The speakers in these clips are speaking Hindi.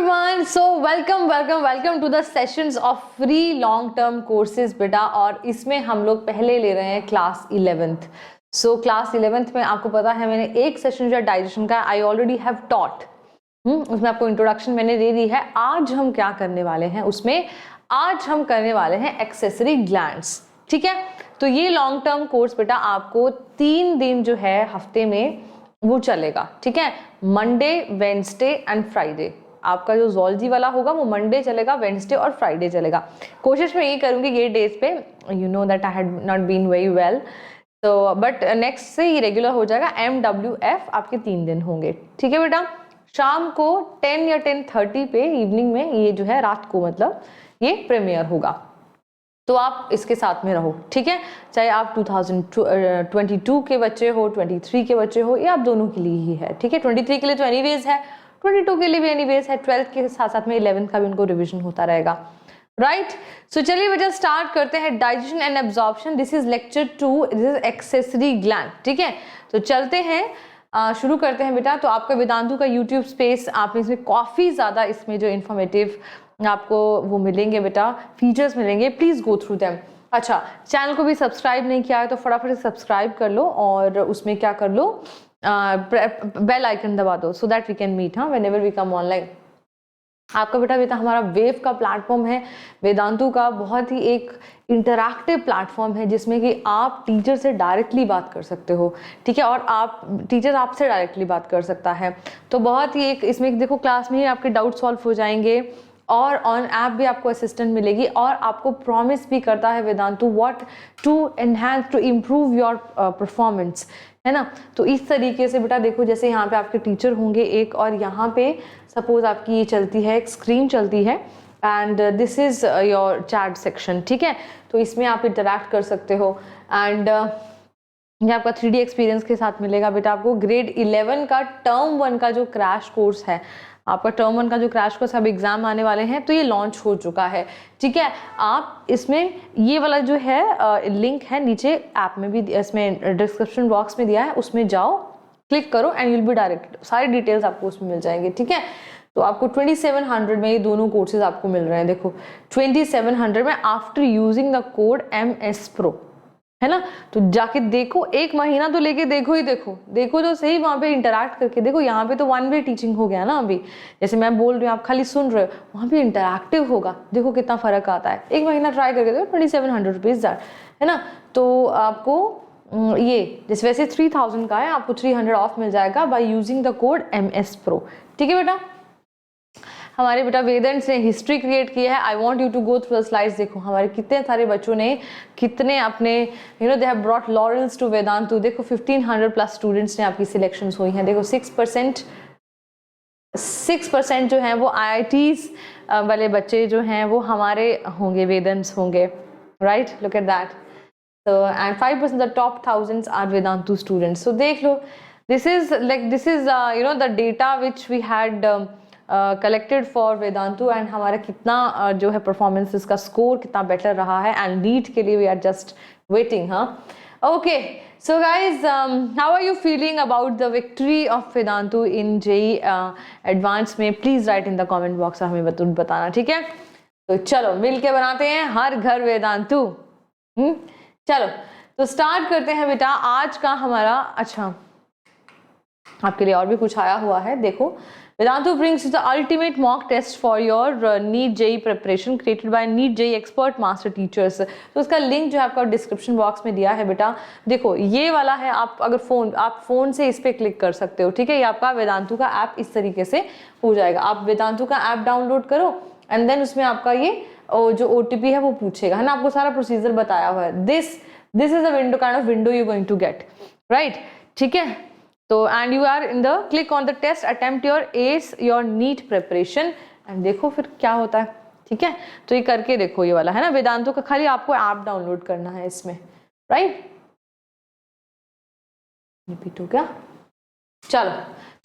everyone, so welcome to the sessions of free long term courses बेटा। और इसमें हम लोग पहले ले रहे हैं class 11th। So class 11th में आपको पता है मैंने एक सेशन जो डाइजेशन का आई ऑलरेडी हैव टॉट, उसमें आपको इंट्रोडक्शन मैंने दे दी है। आज हम क्या करने वाले हैं उसमें, आज हम करने वाले हैं एक्सेसरी ग्लैंड्स। ठीक है, तो ये लॉन्ग टर्म कोर्स बेटा आपको 3 दिन जो है हफ्ते में वो चलेगा। ठीक है, मंडे, वेंसडे एंड फ्राइडे। आपका जो ज़ूलॉजी वाला होगा वो मंडे चलेगा, वेंसडे और फ्राइडे चलेगा। कोशिश मैं ये करूँगी ये डेज पे, you know that I had not been very well, तो बट नेक्स्ट से ये रेगुलर हो जाएगा। MWF आपके 3 दिन होंगे। ठीक है बेटा, शाम को 10 या 10:30 पे इवनिंग में ये जो है रात को मतलब ये प्रीमियर होगा, तो आप इसके साथ में रहो। ठीक है, चाहे आप 2022 के बच्चे हो, 23 के बच्चे हो, ये आप दोनों के लिए ही है। ठीक है, 23 के लिए तो एनीवेज है, 22 के लिए भी एनीवेज है, 12th के साथ साथ में 11th का भी उनको रिविजन होता रहेगा। राइट, सो चलिए बेटा स्टार्ट करते हैं। Digestion and absorption, this is lecture 2, this is accessory gland. ठीक है, तो चलते हैं, शुरू करते हैं बेटा। तो आपका वेदांतु का यूट्यूब स्पेस, आप इसमें काफ़ी ज़्यादा इसमें जो इन्फॉर्मेटिव आपको वो मिलेंगे बेटा, फीचर्स मिलेंगे, प्लीज़ गो थ्रू देम। अच्छा, चैनल को भी सब्सक्राइब नहीं किया है तो फटाफट से सब्सक्राइब कर लो और उसमें क्या कर लो, बेल आइकन दबा दो, so that we can meet whenever we come online. आपका बेटा हमारा वेव का प्लेटफॉर्म है, वेदांतु का बहुत ही एक इंटरैक्टिव प्लेटफॉर्म है जिसमें कि आप टीचर से डायरेक्टली बात कर सकते हो। ठीक है, और आप टीचर आपसे डायरेक्टली बात कर सकता है, तो बहुत ही एक इसमें देखो क्लास में ही आपके डाउट सॉल्व हो जाएंगे और ऑन ऐप भी आपको असिस्टेंट मिलेगी। और आपको प्रॉमिस भी करता है Vedantu what to enhance to improve your performance, है ना। तो इस तरीके से बेटा देखो, जैसे यहाँ पे आपके टीचर होंगे एक, और यहाँ पे सपोज आपकी ये चलती है, एक स्क्रीन चलती है and this is your chat section. ठीक है, तो इसमें आप इंटरैक्ट कर सकते हो एंड ये आपका 3D एक्सपीरियंस के साथ मिलेगा बेटा। आपको ग्रेड 11 का टर्म 1 का जो क्रैश कोर्स है, आपका टर्म 1 का जो क्रैश कोर्स अब एग्जाम आने वाले हैं तो ये लॉन्च हो चुका है। ठीक है, आप इसमें ये वाला जो है लिंक है नीचे ऐप में भी, इसमें डिस्क्रिप्शन बॉक्स में दिया है, उसमें जाओ, क्लिक करो एंड यूल बी डायरेक्ट, सारी डिटेल्स आपको उसमें मिल जाएंगे। ठीक है, तो आपको 2700 में ये दोनों कोर्सेज आपको मिल रहे हैं। देखो 2700 में after using the code MS Pro, है ना। तो जाके देखो, 1 महीना तो लेके देखो ही, देखो तो सही, वहाँ पे इंटरैक्ट करके देखो। यहाँ पे तो 1 वे टीचिंग हो गया ना, अभी जैसे मैं बोल रही हूँ आप खाली सुन रहे हो, वहाँ पे इंटरैक्टिव होगा, देखो कितना फर्क आता है। 1 महीना ट्राई करके देखो, 2700 रुपीज़ है ना। तो आपको ये जैसे वैसे 3000 का है, आपको 300 ऑफ मिल जाएगा by using the code MS Pro। ठीक है बेटा, हमारे बेटा वेदांत ने हिस्ट्री क्रिएट की है। I want you to go through the slides. देखो हमारे कितने सारे बच्चों ने कितने अपने they have brought laurels to Vedantu. देखो 1500 प्लस स्टूडेंट्स ने आपकी सिलेक्शंस हुई हैं। देखो 6% जो हैं वो IITs वाले बच्चे जो हैं वो हमारे होंगे, वेदांत होंगे। Right, look at that. So and 5% the top 1000s are Vedantu students. So देख लो, this is the data which we had collected for Vedantu and हमारा कितना जो है परफॉर्मेंस, इसका स्कोर कितना बेटर रहा है, एंड नीट के लिए we are just waiting। Okay, so guys, how are you feeling about the victory of Vedantu in JEE Advanced में? Please write in the comment box, हमें बताना। ठीक है, तो चलो मिलके बनाते हैं हर घर वेदांतु। चलो तो स्टार्ट करते हैं बेटा आज का हमारा। अच्छा, आपके लिए और भी कुछ आया हुआ है, देखो। Vedantu brings the ultimate mock test for your NEET JEE preparation created by NEET JEE expert master teachers। तो उसका लिंक जो है आपका डिस्क्रिप्शन बॉक्स में दिया है बेटा। देखो ये वाला है, आप अगर फ़ोन से इस पर क्लिक कर सकते हो। ठीक है, ये आपका वेदांतु का ऐप इस तरीके से हो जाएगा। आप वेदांतु का ऐप डाउनलोड करो एंड देन उसमें आपका ये जो OTP है वो पूछेगा, है ना। आपको सारा प्रोसीजर बताया हुआ है। This is the window, kind of window you going to get, right. ठीक है, तो and you are in the click on the test, attempt your as your NEET preparation and देखो फिर क्या होता है। ठीक है, तो ये करके देखो, ये वाला है ना वेदांतु का, खाली आपको ऐप डाउनलोड करना है इसमें, राइट। रिपीट हो गया, चलो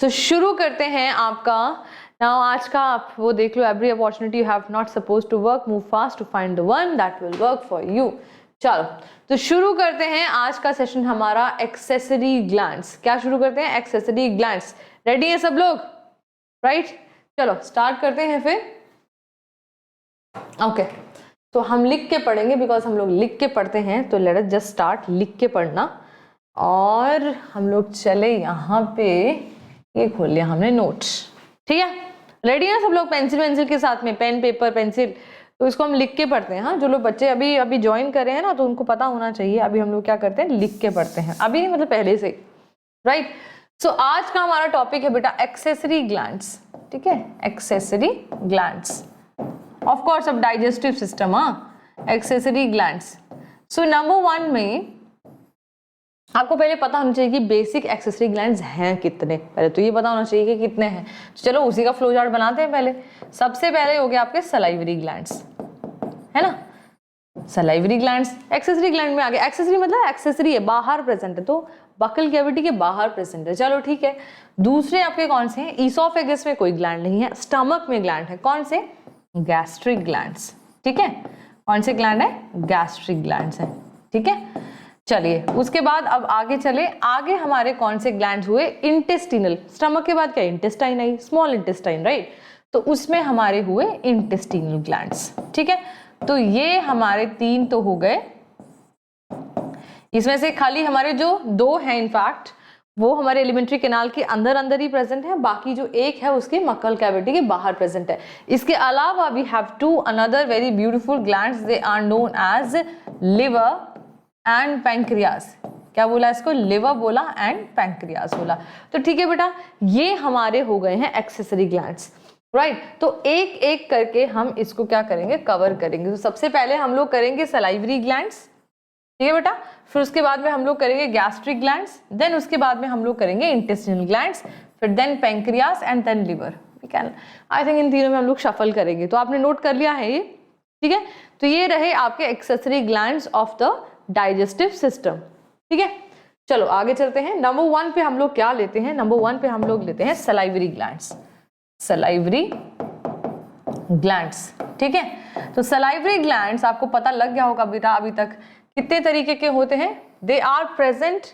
तो शुरू करते हैं आपका नाउ आज का। आप वो देख लो, every opportunity you have not suppose to work, move fast to find the one that will work for you. चलो तो शुरू करते हैं आज का सेशन हमारा एक्सेसरी ग्लैंड्स। क्या शुरू करते हैं? Accessory glands. रेडी है सब लोग? राइट, चलो स्टार्ट करते हैं फिर। ओके तो हम लिख के पढ़ेंगे, बिकॉज हम लोग लिख के पढ़ते हैं, तो लेट अस जस्ट स्टार्ट लिख के पढ़ना। और हम लोग चले यहाँ पे, ये खोल लिया हमने नोट्स, ठीक है, रेडी है सब लोग पेंसिल के साथ में, पेन पेपर पेंसिल। तो इसको हम लिख के पढ़ते हैं। हाँ, जो लोग बच्चे अभी अभी ज्वाइन कर रहे हैं ना, तो उनको पता होना चाहिए अभी हम लोग क्या करते हैं, लिख के पढ़ते हैं, अभी नहीं मतलब पहले से, राइट। सो आज का हमारा टॉपिक है बेटा एक्सेसरी ग्लैंड्स, ठीक है, एक्सेसरी ग्लैंड्स, ऑफ कोर्स अब डाइजेस्टिव सिस्टम, हाँ, एक्सेसरी ग्लैंड्स। सो नंबर 1 में आपको पहले पता होना चाहिए कि बेसिक एक्सेसरी ग्लैंड्स हैं कितने, पहले तो ये पता होना चाहिए कि कितने हैं। चलो उसी का फ्लो चार्ट बनाते हैं। पहले सबसे पहले हो गया आपके सलाइवरी ग्लैंड्स, है ना, सलाइवरी ग्लैंड्स। एक्सेसरी ग्लैंड में आ गया, एक्सेसरी मतलब एक्सेसरी है, बाहर प्रेजेंट है, तो बकल कैविटी के बाहर प्रेजेंट है, चलो ठीक है। दूसरे आपके कौन से हैं, ईसोफेगस में कोई ग्लैंड नहीं है, स्टमक में ग्लैंड है, कौन से, गैस्ट्रिक ग्लैंड्स, ठीक है, कौन से ग्लैंड है, गैस्ट्रिक ग्लैंड्स है, ठीक है। चलिए उसके बाद अब आगे चले, आगे हमारे कौन से ग्लैंड्स हुए, इंटेस्टिनल, स्टमक के बाद क्या, इंटेस्टाइन आई, स्मॉल इंटेस्टाइन, राइट, तो उसमें हमारे हुए इंटेस्टिनल ग्लैंड्स, ठीक है। तो ये हमारे 3 तो हो गए, इसमें से खाली हमारे जो 2 हैं इनफैक्ट वो हमारे एलिमेंट्री कैनाल के अंदर ही प्रेजेंट है, बाकी जो एक है उसके मकल कैविटी के बाहर प्रेजेंट है। इसके अलावा we have 2 another very beautiful glands, they are known as liver and pancreas. क्या बोला इसको, लिवर बोला एंड पैंक्रियास बोला। तो ठीक है बेटा, ये हमारे हो गए हैं एक्सेसरी ग्लैंड्स, राइट। तो एक एक करके हम इसको क्या करेंगे, कवर करेंगे। तो सबसे पहले हम लोग करेंगे सलाइवरी ग्लैंड्स, ठीक है बेटा, फिर उसके बाद में हम लोग करेंगे गैस्ट्रिक ग्लैंड्स, देन उसके बाद में हम लोग करेंगे इंटेस्टिनल ग्लैंड्स, फिर then pancreas and then liver. I think इन तीनों में हम लोग शफल करेंगे। तो आपने नोट कर लिया है ये, ठीक है। तो ये रहे आपके accessory glands of the digestive system, ठीक है। चलो आगे चलते हैं। नंबर 1 पे हम लोग क्या लेते हैं, नंबर 1 पे हम लोग लेते हैं सलाइवरी ग्लैंड्स, सलाइवरी ग्लैंड्स, ठीक है। तो सलाइवरी ग्लैंड्स आपको पता लग गया होगा बेटा अभी तक कितने तरीके के होते हैं, they are present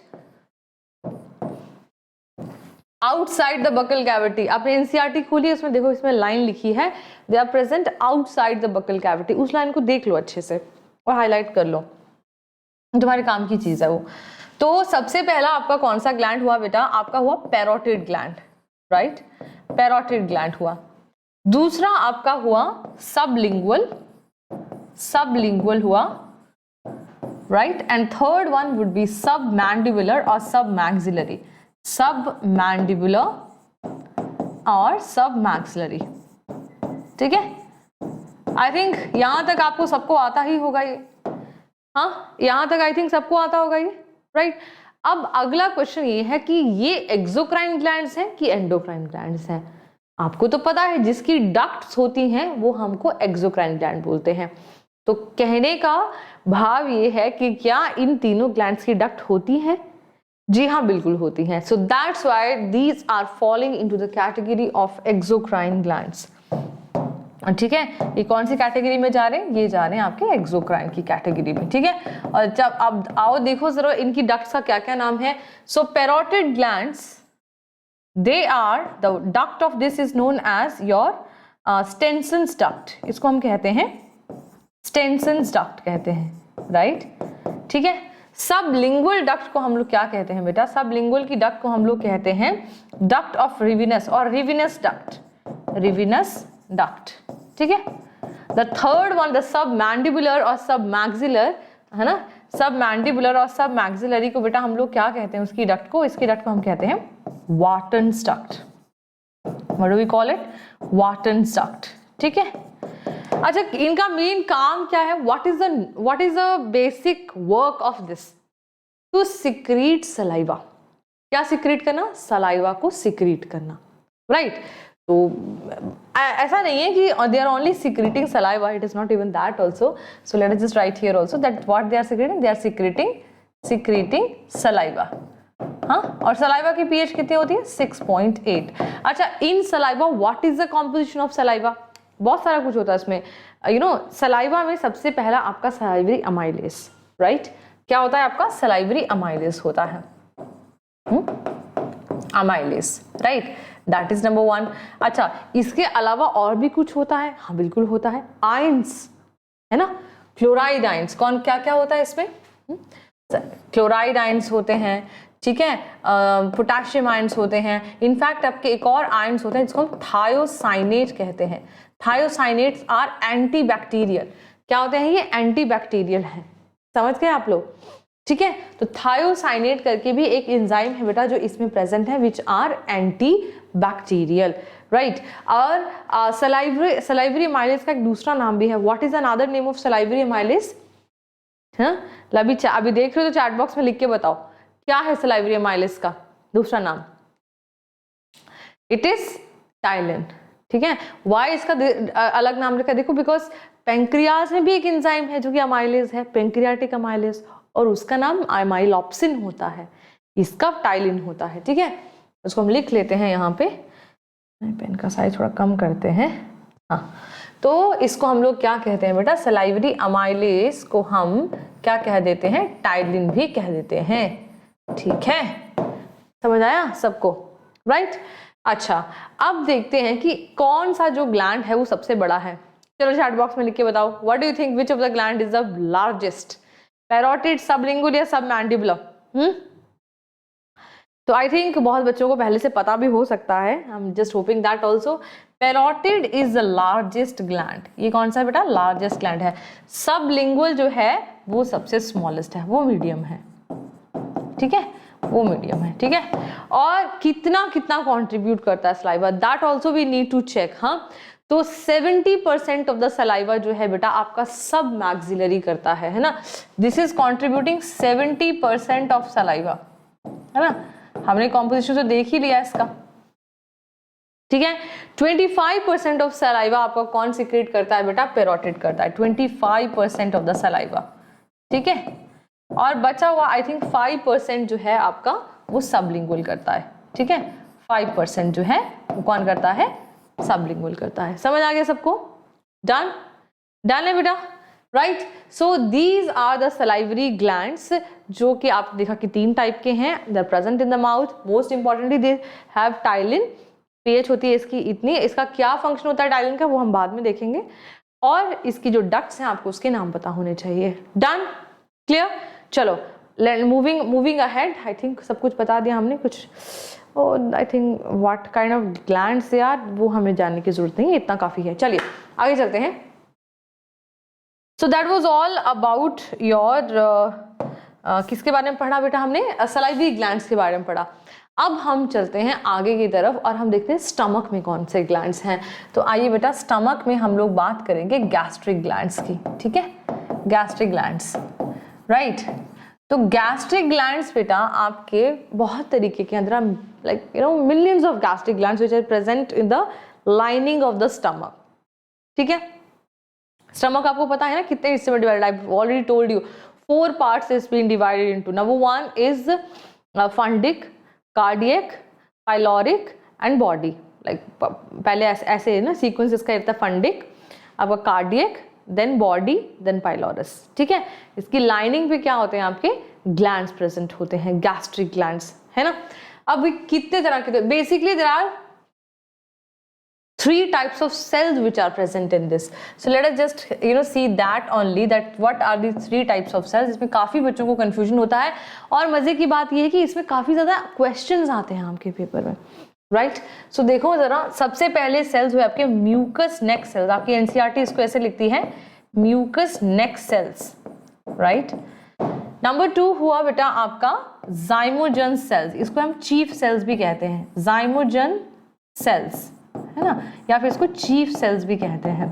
outside the buccal cavity. आपने एनसीईआरटी खोली, उसमें देखो इसमें लाइन लिखी है, they are present outside the buccal cavity. उस लाइन को देख लो अच्छे से और हाईलाइट कर लो, तुम्हारे काम की चीज है वो। तो सबसे पहला आपका कौन सा ग्लैंड हुआ बेटा, आपका हुआ parotid gland, right, parotid gland हुआ। दूसरा आपका हुआ सबलिंगुअल, सबलिंगुअल हुआ, right, and third one would be submandibular और सबमैक्सिलरी, सबमैंडिबुलर और सबमैक्सिलरी, ठीक है। आई थिंक यहां तक आपको सबको आता ही होगा ये, हाँ, यहां तक आई थिंक सबको आता होगा ये, राइट। अब अगला क्वेश्चन ये है कि ये एक्सोक्राइन ग्लैंड्स हैं कि एंडोक्राइन ग्लैंड्स हैं। आपको तो पता है जिसकी डक्ट्स होती हैं वो हमको एक्सोक्राइन ग्लैंड बोलते हैं। तो कहने का भाव ये है कि क्या इन तीनों ग्लैंड्स की डक्ट होती हैं, जी हाँ बिल्कुल होती हैं। So that's why these are falling into the category of exocrine glands, ठीक है। ये कौन सी कैटेगरी में जा रहे हैं, ये जा रहे हैं आपके एक्सोक्राइन की कैटेगरी में, ठीक है। और जब अब आओ देखो जरा इनकी डक्ट्स का क्या क्या नाम है। So parotid glands, they are the duct of this is known as your Stensen's duct, इसको हम कहते हैं स्टेनसन्स डक्ट कहते हैं, राइट, ठीक है। सबलिंगुअल डक्ट को हम लोग क्या कहते हैं बेटा, सबलिंगुअल की डक्ट को हम लोग कहते हैं डक्ट ऑफ रिविनस और रिविनस डक्ट, रिविनस डक्ट, ठीक है। The third one the submandibular और सबमैक्सिलर, है ना, सबमैंडिबुलर और सबमैक्सिलरी को बेटा हम लोग क्या कहते हैं, उसकी डक्ट को, इसकी डक्ट को हम कहते हैं Wharton's duct, what do we call it, Wharton's duct, ठीक है। अच्छा, इनका मेन काम क्या है, what is the basic work of this, to secrete saliva. क्या सिक्रीट करना, सलाइवा को सिक्रीट करना, राइट। तो ऐसा नहीं है कि they are only secreting saliva, it is not even that also. So let us just write here also that what they are secreting, they are secreting saliva, हाँ। और सलाइवा की pH कितनी होती है, 6.8। अच्छा, इन saliva what is the composition of saliva, बहुत सारा कुछ होता है इसमें, यू नो। सलाइवा में सबसे पहला आपका सलाइवरी अमाइलेज, राइट, क्या होता है आपका सलाइवरी अमाइलेज होता है, amylase, right, that is number 1। अच्छा, इसके अलावा और भी कुछ होता है? हाँ बिल्कुल होता है, आयंस, है ना, क्लोराइड आयंस। कौन क्या क्या होता है इसमें? क्लोराइड आयंस होते हैं, ठीक है, पोटेशियम आयंस होते हैं। इनफैक्ट आपके एक और आयंस होते हैं जिसको हम थायोसाइनेट कहते हैं। थायोसाइनेट्स आर एंटी बैक्टीरियल। क्या होते हैं ये? एंटी बैक्टीरियल है। समझ गए आप लोग? ठीक है, तो थायोसाइनेट करके भी एक एंजाइम है बेटा जो इसमें प्रेजेंट है, which are anti bacterial, right. और सलाइवरी अमाइलेज का एक दूसरा नाम भी है। What is another name of salivary amylase? हाँ, अभी देख रहे हो तो चैट बॉक्स में लिख के बताओ क्या है सलाइवरी अमाइलेज का दूसरा नाम? इट इज टाइलिन, ठीक है। वाई इसका अलग नाम रखा? देखो, बिकॉज पेंक्रियाज में भी एक एंजाइम है जो कि अमाइलेज है, पेंक्रियाटिक अमाइलेज, और उसका नाम अमाइलॉप्सिन होता है, इसका टाइलिन होता है, ठीक है। उसको हम लिख लेते हैं यहाँ पे, पेन का साइज थोड़ा कम करते हैं। हाँ, तो इसको हम लोग क्या कहते हैं बेटा? सलाइवरी अमाइलेज को हम क्या कह देते हैं? टाइलिन भी कह देते हैं, ठीक है। समझ आया सबको, राइट? अच्छा, अब देखते हैं कि कौन सा जो ग्लैंड है वो सबसे बड़ा है। चलो चैट बॉक्स में लिख के बताओ, what do you think which of the gland is the largest? Parotid, sublingual या सबमैंडिबुलर? तो आई थिंक बहुत बच्चों को पहले से पता भी हो सकता है, I am just hoping that also. Parotid is the largest gland. ये कौन सा बेटा? लार्जेस्ट ग्लैंड है। सबलिंगुअल जो है वो सबसे स्मॉलेस्ट है, वो मीडियम है, ठीक है, वो मीडियम है, ठीक है। और कितना कितना कंट्रीब्यूट करता है saliva, that also we need to check. हाँ, तो 70% ऑफ द सलाइवा जो है बेटा आपका सब मैक्सिलरी करता है ना। This is contributing 70% of saliva, है ना। हमने कॉम्पोजिशन तो देख ही लिया इसका, ठीक है। 25% ऑफ सलाइवा आपका कौन सिक्रेट करता है बेटा? पैरोटिड करता है, 25% ऑफ द सलाइवा, ठीक है। और बचा हुआ आई थिंक 5% जो है आपका वो सबलिंगुअल करता है, ठीक है। 5% जो है वो कौन करता है? सबलिंगुअल करता है। समझ आ गया सबको? डन? डन है बेटा, right. So these are the salivary glands, जो कि आप देखा कि 3 टाइप के हैं, they are present in the mouth. Most importantly they have ptyalin, pH होती है इसकी इतनी। इसका क्या फंक्शन होता है टाइलिन का वो हम बाद में देखेंगे। और इसकी जो डक्ट्स हैं आपको उसके नाम पता होने चाहिए। डन? क्लियर? चलो मूविंग अहेड। आई थिंक सब कुछ बता दिया हमने। कुछ I think what kind of glands they are वो हमें जानने की जरूरत नहीं है, इतना काफी है। चलिए आगे चलते हैं। So that was all about your किसके बारे में पढ़ा बेटा हमने? सलाइवरी ग्लैंड्स के बारे में पढ़ा। अब हम चलते हैं आगे की तरफ और हम देखते हैं स्टमक में कौन से ग्लैंड्स हैं। तो आइए बेटा, स्टमक में हम लोग बात करेंगे गैस्ट्रिक ग्लैंड्स की, ठीक है। Gastric glands, right. तो गैस्ट्रिक ग्लैंड्स बेटा आपके बहुत तरीके के अंदर, like you know millions of gastric glands which are present in the lining of the stomach, ठीक है। स्टमक आपको पता है ना कितने हिस्से में divided? I already told you 4 parts is been divided into. Number 1 is fundic, cardiac, pyloric and body. Like पहले ऐसे है ना सीक्वेंस इसका रहता है, फंडिक, आपका cardiac, then body, then pylorus, ठीक है। इसकी लाइनिंग पे क्या होते हैं? आपके ग्लैंड्स प्रेजेंट होते हैं, गैस्ट्रिक ग्लैंड्स, है ना। अब कितने तरह के? Basically there are 3 types of cells which are present in this. So let us just see that only, that what are the 3 types of cells. इसमें काफी बच्चों को confusion होता है और मजे की बात ये है कि इसमें काफी ज्यादा questions आते हैं आपके पेपर में, राइट। सो देखो जरा, सबसे पहले सेल्स हुए आपके म्यूकस नेक सेल्स। आपकी एनसीईआरटी इसको ऐसे लिखती है, mucus neck sales, right. Number 2 हुआ बेटा आपका जाइमोजन सेल्स। इसको हम चीफ सेल्स भी कहते हैं, जाइमोजन सेल्स, है ना, या फिर इसको चीफ सेल्स भी कहते हैं,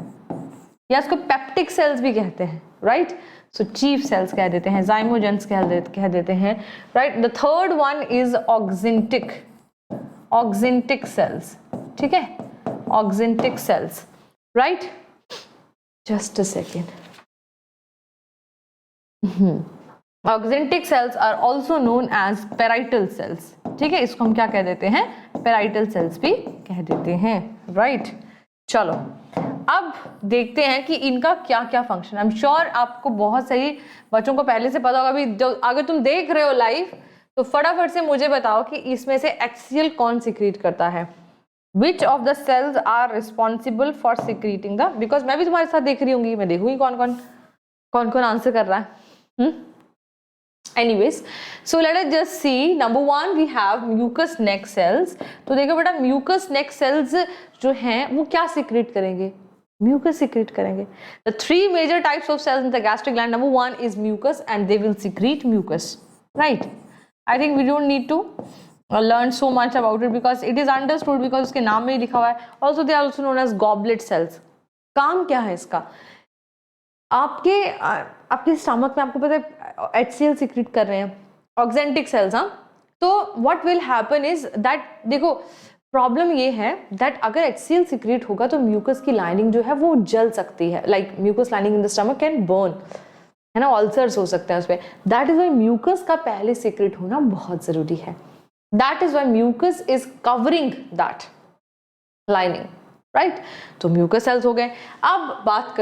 या इसको पेप्टिक सेल्स भी कहते हैं, राइट। सो चीफ सेल्स कह देते हैं, जाइमोजेंस कह देते हैं, right. The third one is oxyntic, oxyntic cells, ठीक है, oxyntic cells, right. Just a second. Oxyntic cells are also known as parietal cells, ठीक है। इसको हम क्या कह देते हैं? पेराइटल सेल्स भी कह देते हैं, राइट। चलो अब देखते हैं कि इनका क्या क्या फंक्शन। आई एम श्योर आपको बहुत सही बच्चों को पहले से पता होगा। अभी जो अगर तुम देख रहे हो लाइव तो फटाफट से मुझे बताओ कि इसमें से HCl कौन सिक्रीट करता है? Which of the cells are responsible for secreting the, because मैं भी तुम्हारे साथ देख रही होंगी, मैं देखूंगी कौन कौन आंसर कर रहा है. Anyways, so let us just see. Number one, we have mucous neck cells. तो देखो बेटा, mucous neck cells जो हैं वो क्या secrete करेंगे? Mucus secrete करेंगे. The three major types of cells in the gastric gland. Number one is mucus, and they will secrete mucus. Right? I think we don't need to learn so much about it because it is understood, because उसके नाम में ही लिखा हुआ है. Also, they are also known as goblet cells. काम क्या है इसका? आपके स्टमक में आपको पता है HCl सिक्रीट कर रहे हैं, ऑक्जेंटिक सेल्स. हाँ, तो what will happen is that, देखो प्रॉब्लम ये है दैट अगर HCl सिक्रीट होगा तो म्यूकस की लाइनिंग जो है वो जल सकती है. Like mucus lining in the stomach can burn, है ना, अल्सर्स हो सकते हैं उस पर. दैट इज वाई म्यूकस का पहले सिक्रीट होना बहुत जरूरी है. That is why mucus is covering that lining, right. तो म्यूकस सेल्स हो गए. अब बात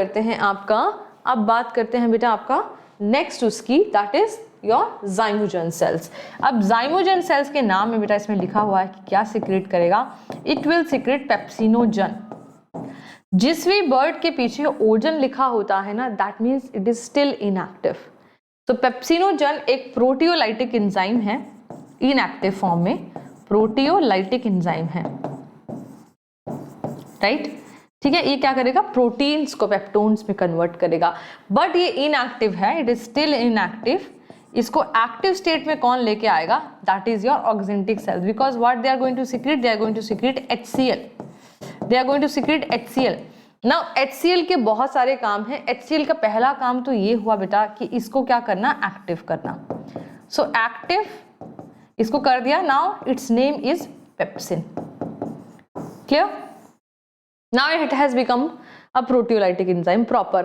करते हैं बेटा आपका नेक्स्ट उसकी, that is your zymogen cells. अब zymogen सेल्स के नाम में बेटा इसमें लिखा हुआ है कि क्या सिक्रेट करेगा? It will secrete pepsinogen. जिस भी बर्ड के पीछे ओजन लिखा होता है ना, that means it is still inactive. तो पेप्सिनोजन एक प्रोटियोलाइटिक एंजाइम है, इनएक्टिव फॉर्म में प्रोटियोलाइटिक एंजाइम है, राइट. ठीक है, ये क्या करेगा? प्रोटीन्स को पेप्टोन्स में कन्वर्ट करेगा. बट ये इनएक्टिव है, इट इज स्टिल इनएक्टिव. इसको एक्टिव स्टेट में कौन लेके आएगा? That is your oxyntic cells. Because what they are going to secrete? They are going to secrete HCl. They are going to secrete HCl. Now HCl के बहुत सारे काम हैं. HCl का पहला काम तो ये हुआ बेटा कि इसको क्या करना? एक्टिव करना. सो एक्टिव इसको कर दिया. Now it's name is pepsin. Clear? Now it has become a proteolytic enzyme proper.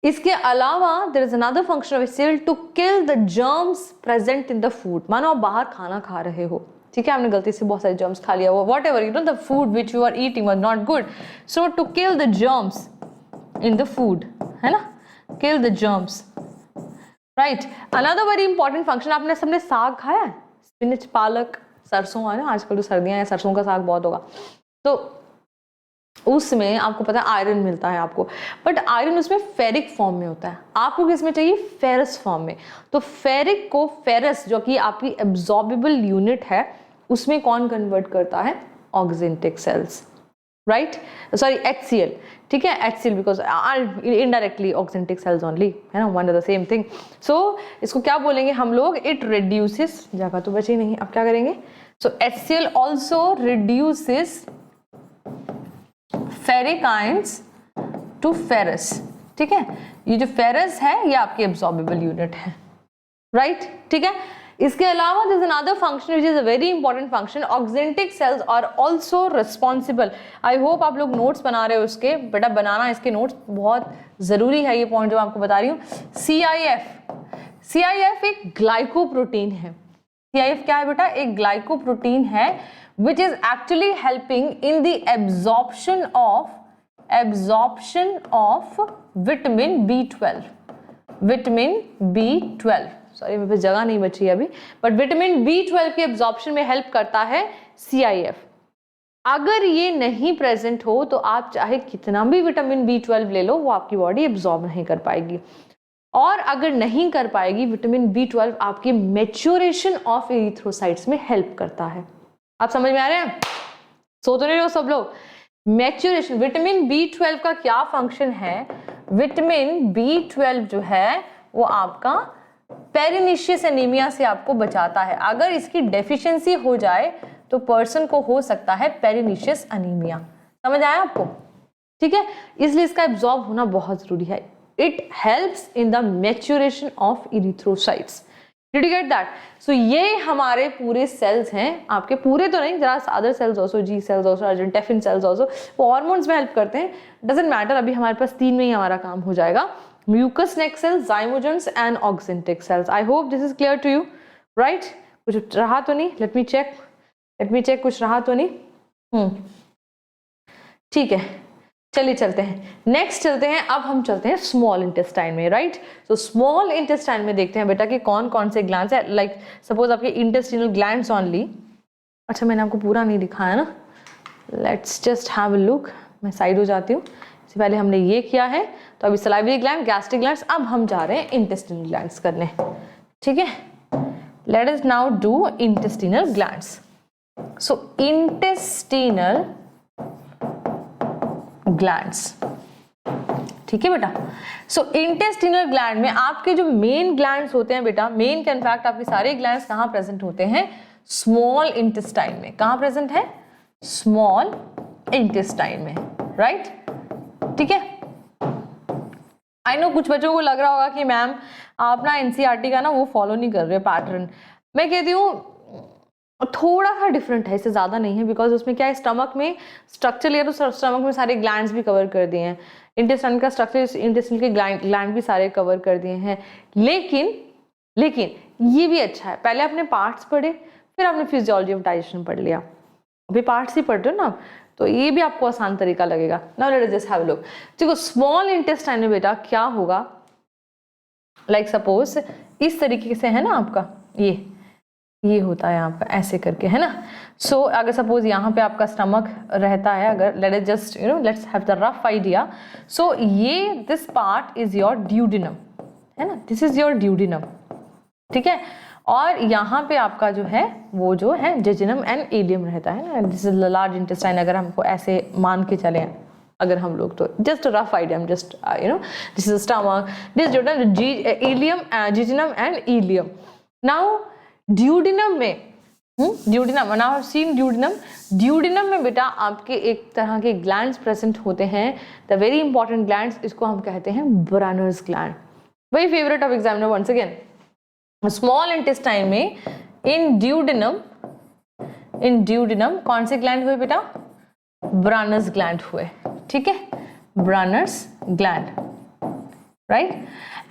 इसके अलावा there is another function of HCl to kill the germs present in the food. मानो आप बाहर खाना खा रहे हो, ठीक है, आपने गलती से बहुत सारे germs खा लिया वो, whatever, you know, the food which you are eating was not good. So to kill the germs in the food, है ना, kill the germs, right. Another very important function, आपने सबने साग खाया है? स्पिनच, पालक, सरसों है ना, आजकल तो सर्दियां हैं, सरसों का साग बहुत होगा. तो उसमें आपको पता है आयरन मिलता है आपको, बट आयरन उसमें फेरिक फॉर्म में होता है. आपको किस में चाहिए? फेरस फॉर्म में. तो फेरिक को फेरस, जो कि आपकी एब्जॉर्बेबल यूनिट है, उसमें कौन कन्वर्ट करता है? Oxyntic cells, right. Sorry, HCl. ठीक है, HCl because indirectly oxyntic cells only, है ना, one is the same thing. So इसको क्या बोलेंगे हम लोग? इट रिड्यूसेस, जगह तो बची नहीं, अब क्या करेंगे? So HCl also reduces ferric ions to ferrous. ठीक है, ये जो फेरस है ये आपकी एब्जॉर्बेबल यूनिट है, राइट. ठीक है, इसके अलावा this another function which is a very important function. Oxyntic cells are also responsible. I hope आप लोग नोट्स बना रहे हो इसके. बेटा बनाना इसके नोट्स बहुत जरूरी है, ये पॉइंट जो आपको बता रही हूँ. CIF एक ग्लाइकोप्रोटीन है. CIF क्या है बेटा? एक ग्लाइकोप्रोटीन है which is actually helping in the absorption of vitamin B12. Vitamin B12, sorry मेरे पास जगह नहीं बची अभी, बट विटामिन B12 के एब्जॉर्प्शन में हेल्प करता है CIF. अगर ये नहीं प्रेजेंट हो तो आप चाहे कितना भी विटामिन B12 ले लो, वो आपकी बॉडी एब्जॉर्ब नहीं कर पाएगी. और अगर नहीं कर पाएगी, विटामिन B12 आपके मैच्योरेशन ऑफ एरिथ्रोसाइट्स में हेल्प करता है. आप समझ में आ रहे हैं? सो तो नहीं रहे हो सब लोग? मैच्योरेशन, विटामिन B12 का क्या फंक्शन है? विटामिन B12 जो है वो आपका पेरिनिशियस एनीमिया से आपको बचाता है. अगर इसकी डेफिशिएंसी हो जाए तो पर्सन को हो सकता है पेरिनिशियस एनीमिया. समझ आया आपको? ठीक है, इसलिए इसका एब्जॉर्ब होना बहुत जरूरी है. It helps in the maturation of erythrocytes. Did you get that? So ये हमारे पूरे सेल्स हैं, आपके पूरे तो नहीं, जरा other cells also, G cells also, argentaffin cells also, वो हार्मोन्स में हेल्प करते हैं. डजेंट मैटर, अभी हमारे पास 3 में ही हमारा काम हो जाएगा. Mucus neck cells, zymogens and oxyntic cells. I hope this is clear to you, right. कुछ रहा तो नहीं? लेट मी चेक कुछ रहा तो नहीं. ठीक है, चलिए चलते हैं, नेक्स्ट चलते हैं। अब हम चलते हैं स्मॉल इंटेस्टाइन में, राइट। तो स्मॉल इंटेस्टाइन में देखते हैं बेटा कि कौन कौन से ग्लैंड्स है। लाइक सपोज आपके इंटेस्टिनल ग्लैंड्स ओनली। अच्छा मैंने आपको पूरा नहीं दिखाया ना, let's just have a look. मैं साइड हो जाती हूँ, इससे पहले हमने ये किया है। तो अभी सलाइवरी ग्लैंड, गैस्ट्रिक ग्लैंड्स, अब हम जा रहे हैं इंटेस्टिनल ग्लैंड्स करने, ठीक है। Let us now do intestinal glands. So intestinal glands, ठीक है बेटा। सो इंटेस्टिनल ग्लैंड में आपके जो मेन ग्लैंड्स होते हैं बेटा, मेन क्या इनफैक्ट आपके सारे ग्लैंड्स कहाँ प्रेजेंट होते हैं? स्मॉल इंटेस्टाइन में। कहाँ प्रेजेंट है? स्मॉल इंटेस्टाइन में, राइट, ठीक है। आई नो कुछ बच्चों को लग रहा होगा कि मैम आप ना एनसीईआरटी का ना वो फॉलो नहीं कर रहे पैटर्न। मैं कहती हूँ थोड़ा सा डिफरेंट है, इससे ज़्यादा नहीं है, बिकॉज उसमें क्या है, स्टमक में स्ट्रक्चर लिया तो स्टमक में सारे ग्लैंड्स भी कवर कर दिए हैं, इंटेस्टाइन का स्ट्रक्चर, इंटेस्टाइन के ग्लैंड भी सारे कवर कर दिए हैं। लेकिन ये भी अच्छा है, पहले आपने पार्ट्स पढ़े, फिर आपने फिजियोलॉजी ऑफ डाइजेशन पढ़ लिया, अभी पार्ट्स ही पढ़ रहे हो ना, तो ये भी आपको आसान तरीका लगेगा। Now let us just have a look. देखो स्मॉल इंटेस्टाइन में बेटा क्या होगा, लाइक सपोज इस तरीके से है ना आपका, ये होता है आपका ऐसे करके, है ना। सो अगर सपोज यहाँ पे आपका स्टमक रहता है, अगर let us just let's have the rough idea. So ये this part is your duodenum, है ना, दिस इज योर ड्यूडिनम, ठीक है। और यहाँ पे आपका जो है वो जो है जेजिनम एंड इलियम रहता है ना, दिस इज लार्ज इंटेस्टाइन। अगर हमको ऐसे मान के चले अगर हम लोग, तो just rough idea, just this is stomach, this ileum, jejunum and ileum. Now duodenum में, duodenum, now have seen duodenum. Duodenum में बेटा आपके एक तरह के ग्लैंड्स प्रेजेंट होते हैं, द वेरी इंपॉर्टेंट ग्लैंड्स, इसको हम कहते हैं Brunner's gland, very favourite of examiner once again. Small intestine में इन ड्यूडिनम कौन से ग्लैंड हुए बेटा? ब्रानर्स ग्लैंड हुए, ठीक है, Brunner's gland, right.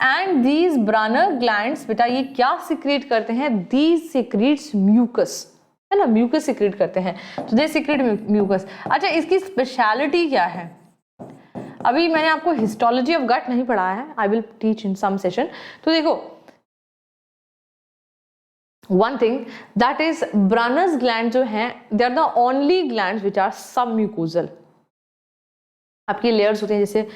And these Brunner glands बेटा ये क्या सिक्रेट करते हैं? दीज सिक्रेट्स म्यूकस, है ना, म्यूकस सिक्रेट करते हैं, तो दे सिक्रेट म्यूकस। अच्छा इसकी स्पेशलिटी क्या है? अभी मैंने आपको हिस्टोलॉजी ऑफ गट नहीं पढ़ाया है, I will teach in some session. तो देखो one thing that is Brunner's gland जो हैं they are the only glands which are submucosal. आपकी लेयर्स होते हैं जैसे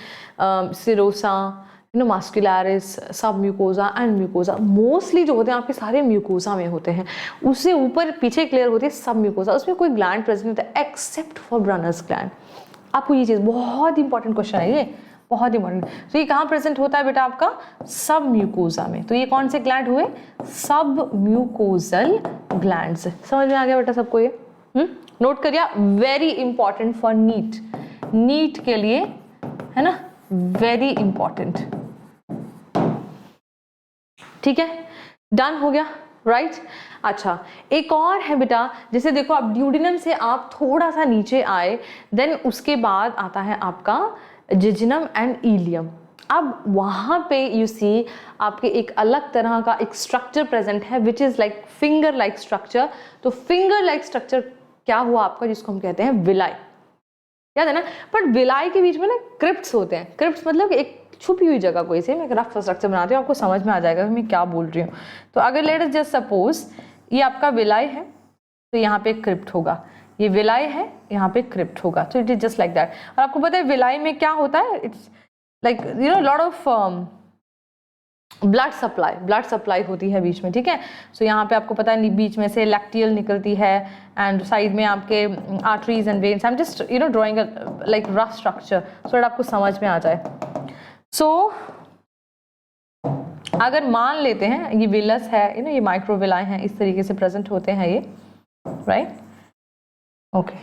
सिरोसा, मास्कुलरिस, सब म्यूकोजा एंड म्यूकोजा, मोस्टली जो होते हैं आपके सारे म्यूकोजा में होते हैं। उससे ऊपर पीछे एक लेयर होती है सब म्यूकोजा, उसमें कोई ग्लैंड प्रेजेंट होता है एक्सेप्ट फॉर ब्रानर्स ग्लैंड। आपको ये चीज़, बहुत इंपॉर्टेंट क्वेश्चन है ये, बहुत इंपॉर्टेंट। तो ये कहाँ प्रेजेंट होता है बेटा? आपका सब म्यूकोजा में। तो ये कौन से ग्लैंड हुए? सब म्यूकोजल ग्लैंड्स। समझ में आ गया बेटा सबको ये? नोट करिए, वेरी इंपॉर्टेंट फॉर नीट के लिए, है ना, वेरी इंपॉर्टेंट, ठीक है, डन हो गया, राइट। अच्छा एक और है बेटा, जैसे देखो आप ड्यूडिनम से आप थोड़ा सा नीचे आए, देन उसके बाद आता है आपका जेजिनम एंड इलियम। अब वहाँ पे यू सी आपके एक अलग तरह का एक स्ट्रक्चर प्रेजेंट है which is like finger like structure. तो फिंगर लाइक स्ट्रक्चर क्या हुआ आपका? जिसको हम कहते हैं विलाई, याद है ना। बट विलाई के बीच में ना क्रिप्ट्स होते हैं। क्रिप्ट्स मतलब एक छुपी हुई जगह कोई से, मैं रफ स्ट्रक्चर बनाती हूँ, आपको समझ में आ जाएगा कि मैं क्या बोल रही हूँ। तो अगर लेट अस जस्ट सपोज ये आपका विलाई है, तो यहाँ पे क्रिप्ट होगा, ये विलाई है, यहाँ पे क्रिप्ट होगा। तो it is just like that. और आपको पता है विलाई में क्या होता है? It's like lot of blood supply होती है बीच में, ठीक है। सो यहाँ पे आपको पता है बीच में से लैक्टियल निकलती है एंड साइड में आपके arteries and veins. I am just drawing like rough structure so that आपको समझ में आ जाए। सो अगर मान लेते हैं ये विलस है, ये माइक्रोविलाई हैं, इस तरीके से प्रेजेंट होते हैं ये, राइट, ओके।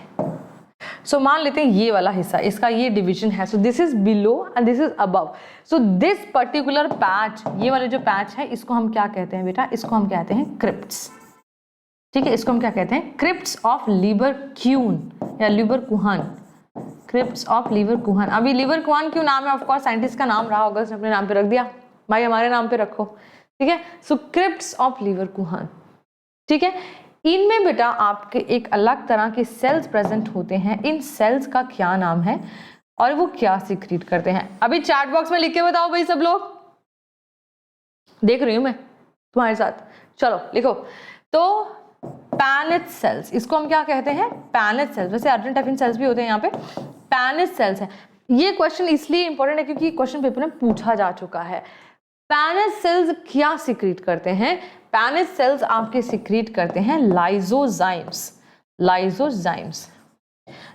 सो मान लेते हैं ये वाला हिस्सा, इसका ये डिवीजन है। So this is below and this is above. So this particular patch, ये वाले जो पैच है, इसको हम क्या कहते हैं बेटा? इसको हम कहते हैं क्रिप्ट्स, ठीक है। इसको हम क्या कहते हैं? क्रिप्ट्स ऑफ लीवर क्यून या लीवर कुहान, क्रिप्ट्स ऑफ लीवर कुहान। अभी लीवर कुहान क्यों नाम है? ऑफकोर्स साइंटिस्ट का नाम रहा होगा, उसने अपने नाम पे रख दिया, भाई हमारे नाम पे रखो, ठीक है। सो क्रिप्ट्स ऑफ लीवर कुहान, ठीक है। इनमें बेटा आपके एक अलग तरह के सेल्स प्रेजेंट होते हैं। इन सेल्स का क्या नाम है? और वो क्या सीक्रेट करते हैं? अभी चैट बॉक्स में लिख के बताओ भाई, सब लोग देख रही हूं मैं तुम्हारे साथ, चलो लिखो। तो पैनेट सेल्स, इसको हम क्या कहते हैं? Paneth cells. वैसे अर्जेंट एफिन सेल्स भी होते हैं यहाँ पे, पैनेट सेल्स है। ये क्वेश्चन इसलिए इंपॉर्टेंट है क्योंकि क्वेश्चन पेपर में पूछा जा चुका है। पैनेट सेल्स क्या सीक्रेट करते हैं? पैनेट सेल्स आपके सीक्रेट करते हैं लाइजोजाइम्स, लाइजोजाइम्स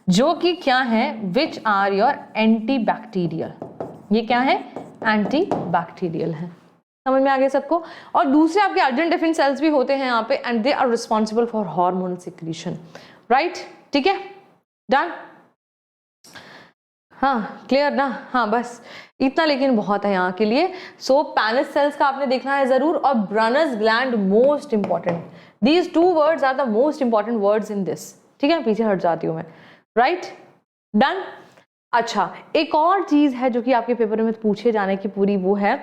जो कि क्या है? Which are your anti bacterial. ये क्या है? एंटी बैक्टीरियल है। समझ में आ गया सबको? और दूसरे आपके अर्जेंट एफिन सेल्स भी होते हैं यहाँ पे, and they are responsible for hormonal secretion, right? ठीक है, डन? हाँ, क्लियर ना? हाँ, बस इतना लेकिन बहुत है यहाँ के लिए। सो पैनेट सेल्स का आपने देखना है जरूर, और Brunner's gland most important. These two words are the most important words in this. ठीक है, पीछे हट जाती हूँ मैं, राइट? डन? अच्छा, एक और चीज है जो कि आपके पेपर में पूछे जाने की पूरी वो है,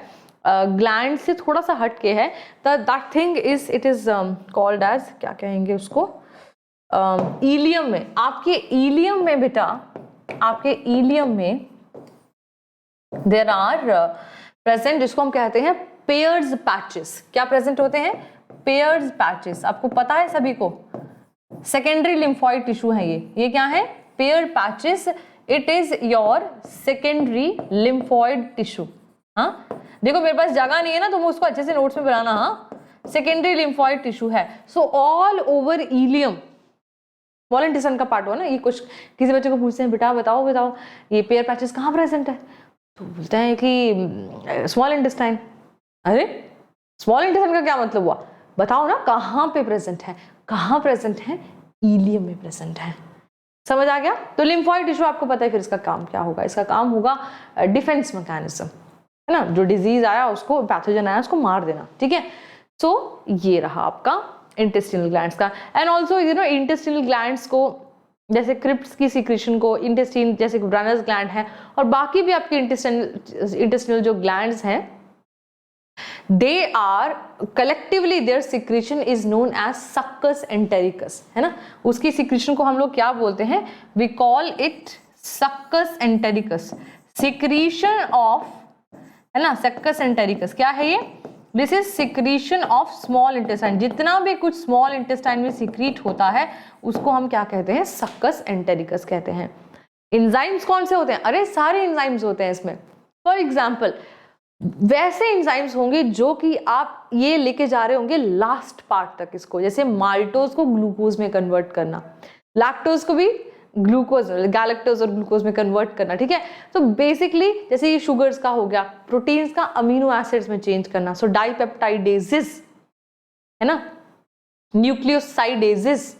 ग्लैंड से थोड़ा सा हट के है। That thing is, it is called as, क्या कहेंगे उसको, इलियम में। आपके इलियम में बेटा, आपके इलियम में देयर आर प्रेजेंट, जिसको हम कहते हैं पेयर्स पैचेस। क्या प्रेजेंट होते हैं? Pairs patches. आपको पता है सभी को, सेकेंडरी लिम्फॉइड टिश्यू है ये क्या है? Pair patches. It is your secondary lymphoid tissue. हाँ, देखो मेरे पास जगह नहीं है ना, तो मैं उसको अच्छे से नोट्स में बनाना। हाँ, सेकेंडरी लिम्फॉइड टिश्यू है। So all over ileum, small intestine का पार्ट हुआ ना ये। कुछ किसी बच्चे को पूछते हैं, बेटा बताओ बताओ ये पेयर पैचेस कहाँ प्रेजेंट है, तो बोलते हैं कि स्मॉल इंटेस्टाइन। अरे स्मॉल इंटेस्टाइन का क्या मतलब हुआ? बताओ ना कहाँ पे प्रेजेंट है? कहाँ प्रेजेंट है? इलियम में प्रेजेंट है। समझ आ गया? तो लिम्फॉइड टिश्यू आपको पता है फिर इसका काम क्या होगा? इसका काम होगा डिफेंस मैकेनिज्म, है ना? जो डिजीज आया उसको, पैथोजन आया उसको मार देना। ठीक है, सो ये रहा आपका इंटेस्टिनल ग्लैंड्स का। And also you know intestinal glands को, जैसे क्रिप्स की सीक्रेशन को इंटेस्टाइन, जैसे ब्रनर्स ग्लैंड है, और बाकी भी आपके इंटेस्टिनल जो ग्लैंड्स हैं, they are collectively their secretion is known as succus entericus, है ना? उसकी सीक्रेशन को हम लोग क्या बोलते हैं? We call it succus entericus. Secretion of, है ना, सक्कस एंटेरिकस क्या है ये? This is secretion of small intestine. जितना भी कुछ स्मॉल इंटेस्टाइन में सिक्रीट होता है उसको हम क्या कहते हैं? सक्कस एंटेरिकस कहते हैं। एंजाइम्स कौन से होते हैं? अरे सारे एंजाइम्स होते हैं इसमें। फॉर एग्जाम्पल, वैसे एंजाइम्स होंगे जो कि आप ये लेके जा रहे होंगे लास्ट पार्ट तक इसको, जैसे माल्टोज को ग्लूकोज में कन्वर्ट करना, लैक्टोज को भी ग्लूकोज, गैलेक्टोज और ग्लूकोज में कन्वर्ट करना। ठीक है, तो बेसिकली जैसे ये शुगर्स का हो गया, प्रोटीन्स का अमीनो एसिड्स में चेंज करना, सो डाइपेप्टाइडेजेस, है ना, न्यूक्लियोसाइडेजेस,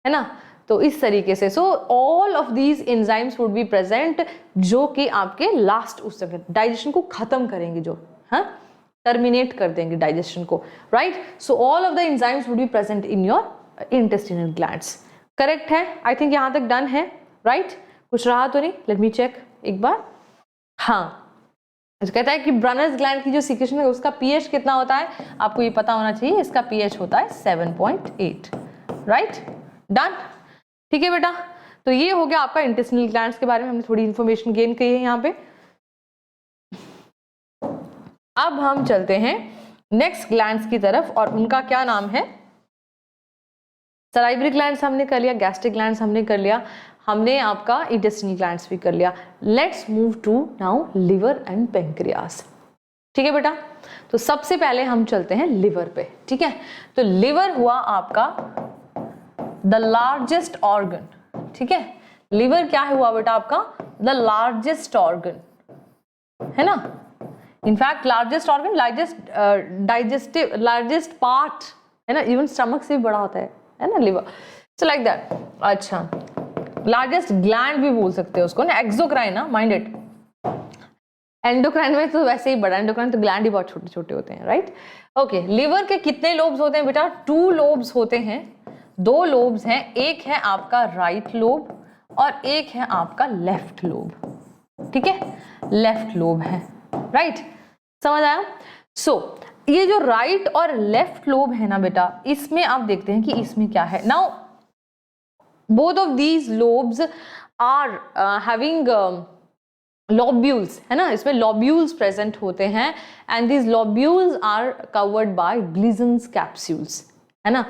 है ना, तो इस तरीके से। सो all of these enzymes would be present जो कि आपके लास्ट उस तक डाइजेशन को खत्म करेंगे, जो हाँ टर्मिनेट कर देंगे डाइजेशन को, right? So all of the enzymes would be present in your intestinal glands. Correct है? आई थिंक यहां तक डन है, राइट? कुछ रहा तो नहीं? लेट मी चेक एक बार। हाँ, कहता है कि ब्रनर्स ग्लैंड की जो सीक्रेशन है उसका पीएच कितना होता है? आपको ये पता होना चाहिए। इसका पीएच होता है 7.8, राइट? डन? ठीक है बेटा, तो ये हो गया आपका इंटेस्टिनल ग्लैंड्स के बारे में, हमने थोड़ी इंफॉर्मेशन गेन की है यहाँ पे। अब हम चलते हैं नेक्स्ट ग्लैंड्स की तरफ, और उनका क्या नाम है? सलाइवरी ग्लैंड्स हमने कर लिया, गैस्ट्रिक ग्लैंड्स हमने कर लिया, हमने आपका इंटेस्टिनल ग्लैंड्स भी कर लिया। Let's move to now liver and pancreas. ठीक है बेटा, तो सबसे पहले हम चलते हैं लिवर पे। ठीक है, तो लिवर हुआ आपका द लार्जेस्ट ऑर्गन। ठीक है, लिवर क्या हुआ बेटा आपका? द लार्जेस्ट ऑर्गन, है ना? In fact largest organ, digestive largest part, है ना? इवन स्टमक से भी बड़ा होता है ना लिवर, सो लाइक दैट। अच्छा, लार्जेस्ट ग्लैंड भी बोल सकते हो उसको ना, एक्सोक्राइन ना, माइंड इट। एंडोक्राइन में तो वैसे ही बड़ा, एंडोक्राइन तो ग्लैंड ही बहुत छोटे छोटे होते हैं, राइट? ओके, लिवर के कितने लोब्स होते हैं बेटा? 2 लोब्स होते हैं, 2 लोब्स हैं। एक है आपका राइट लोब और एक है आपका लेफ्ट लोब। ठीक है, लेफ्ट लोब है, राइट? समझ आया? सो ये जो राइट और लेफ्ट लोब है ना बेटा, इसमें आप देखते हैं कि इसमें क्या है। Now both of these lobes are having lobules, है ना, इसमें lobules present होते हैं, and these lobules are covered by Gleason's capsules, है ना,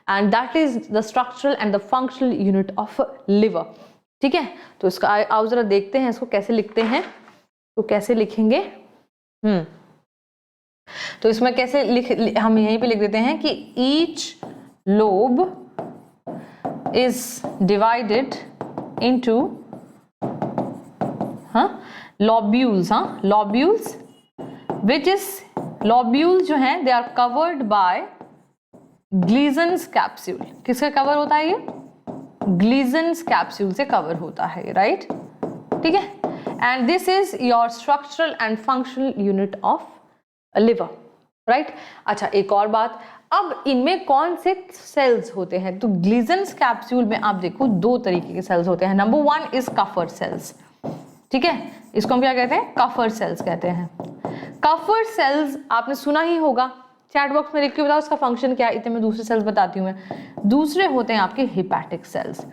and that is the structural and the functional unit of liver. ठीक है, तो इसका आओ जरा देखते हैं इसको कैसे लिखते हैं, तो कैसे लिखेंगे, तो इसमें कैसे हम यहीं पे लिख देते हैं कि each lobe is divided into lobules, lobules, which is lobules जो हैं they are covered by Gleason's capsule. किससे कवर होता है ये? Gleason's capsule से कवर होता है, राइट, ठीक है, and this is your structural and functional unit of liver, right. अच्छा, एक और बात, अब इनमें कौन से सेल्स होते हैं, तो Gleason's capsule में आप देखो दो तरीके के सेल्स होते हैं. नंबर 1 इज कफर सेल्स, ठीक है, इसको हम क्या कहते हैं, कफर सेल्स कहते हैं. कफर सेल्स आपने सुना ही होगा, चैट बॉक्स में लिख के बताओ इसका फंक्शन क्या है, इतने में दूसरे सेल्स बताती हूँ मैं. दूसरे होते हैं आपके हिपैटिक सेल्स.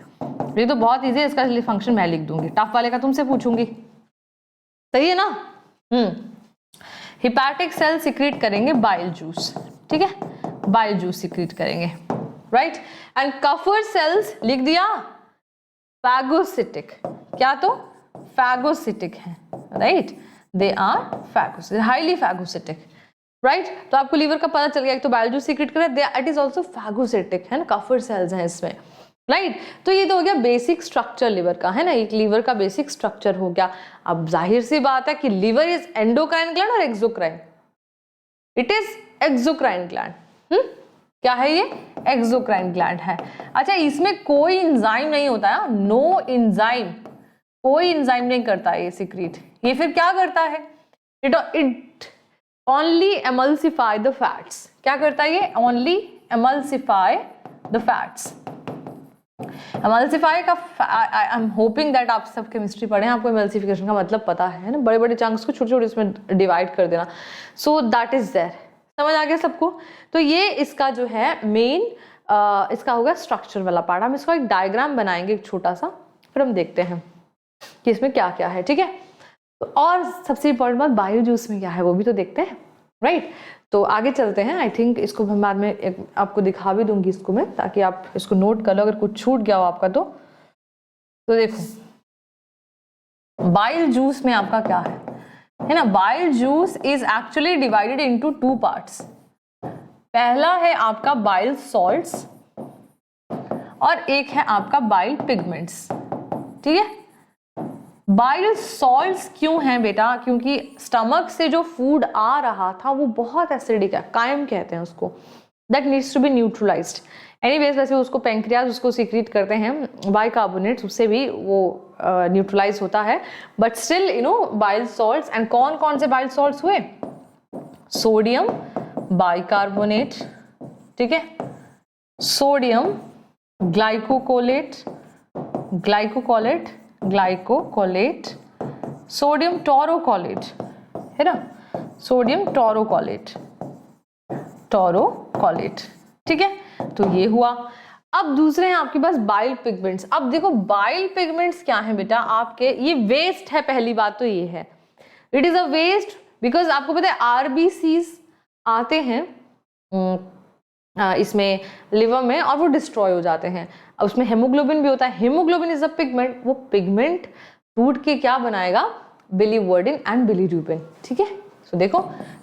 ये तो बहुत इजी है, इसका फंक्शन मैं लिख दूंगी, टफ वाले का तुमसे पूछूंगी, सही है ना. हिपैटिक सेल सिक्रीट करेंगे बाइल जूस, ठीक है, बाइल जूस सिक्रीट करेंगे, राइट. एंड कफर सेल्स लिख दिया फैगोसिटिक, क्या तो फैगोसिटिक है, right, they are phagocytic, highly phagocytic, right. तो आपको लीवर का पता चल गया, एक तो बाइल जूस सीक्रेट कर रहा है, इट इज आल्सो फैगोसिटिक, है ना, कफर सेल्स हैं इसमें, राइट. तो ये तो हो गया बेसिक स्ट्रक्चर लीवर का, है ना, एक लीवर का बेसिक स्ट्रक्चर हो गया. अब जाहिर सी बात है कि लीवर इज एंडोक्राइन ग्लैंड और exocrine, it is exocrine gland. क्या है ये, एक्सोक्राइन ग्लैंड है. अच्छा, इसमें कोई एंजाइम नहीं होता है, नो एंजाइम, कोई एंजाइम नहीं करता है ये सीक्रेट. ये फिर क्या करता है, इट ओनली एमल्सिफाई द फैट्स. क्या करता है ये, ओनली एमल्सिफाई द फैट्स. एमल्सिफाई का आई एम होपिंग दैट आप सब केमिस्ट्री पढ़े हैं, आपको एमल्सिफिकेशन का मतलब पता है ना, बड़े बड़े चंक्स को छोटे छोटे इसमें डिवाइड कर देना. सो दैट इज देयर, समझ आ गया सबको. तो ये इसका जो है मेन इसका होगा स्ट्रक्चर वाला पार्ट. हम इसका एक डायग्राम बनाएंगे एक छोटा सा, फिर हम देखते हैं कि इसमें क्या क्या है, ठीक है. और सबसे इंपॉर्टेंट बात, बाइल जूस में क्या है वो भी तो देखते हैं, राइट. तो आगे चलते हैं. आई थिंक इसको मैं बाद में आपको दिखा भी दूंगी इसको मैं, ताकि आप इसको नोट कर लो अगर कुछ छूट गया हो आपका तो देखो बाइल जूस में आपका क्या है ना. Bile juice is actually divided into 2 parts. पहला है आपका बाइल सॉल्ट्स और एक है आपका बाइल पिगमेंट्स, ठीक है. बाइल सॉल्ट्स क्यों हैं बेटा, क्योंकि स्टमक से जो फूड आ रहा था वो बहुत एसिडिक है, कायम कहते हैं उसको, that needs to be neutralized. Anyways, वैसे उसको पैंक्रियाज उसको सीक्रेट करते हैं बाइकार्बोनेट्स, उससे भी वो न्यूट्रलाइज होता है. But still you know bile salts, and कौन कौन से बाइल सॉल्ट्स हुए, सोडियम बाइकार्बोनेट, ठीक है, सोडियम ग्लाइकोकोलेट, ग्लाइकोकोलेट, सोडियम टोरोकोलेट, है ना, सोडियम टोरोकोलेट, ठीक है. तो ये हुआ. अब दूसरे हैं आपके पास बाइल पिगमेंट्स. अब देखो बाइल पिगमेंट्स क्या है बेटा आपके, ये वेस्ट है. पहली बात तो ये है, it is a waste because आपको पता है आरबीसीज आते हैं इसमें लिवर में और वो डिस्ट्रॉय हो जाते हैं. अब उसमें हेमोग्लोबिन भी होता है. हेमोग्लोबिन इज अ पिगमेंट, वो पिगमेंट फूड के क्या बनाएगा, बिलीवर्डिन एंड बिलीरुबिन, ठीक है. सो देखो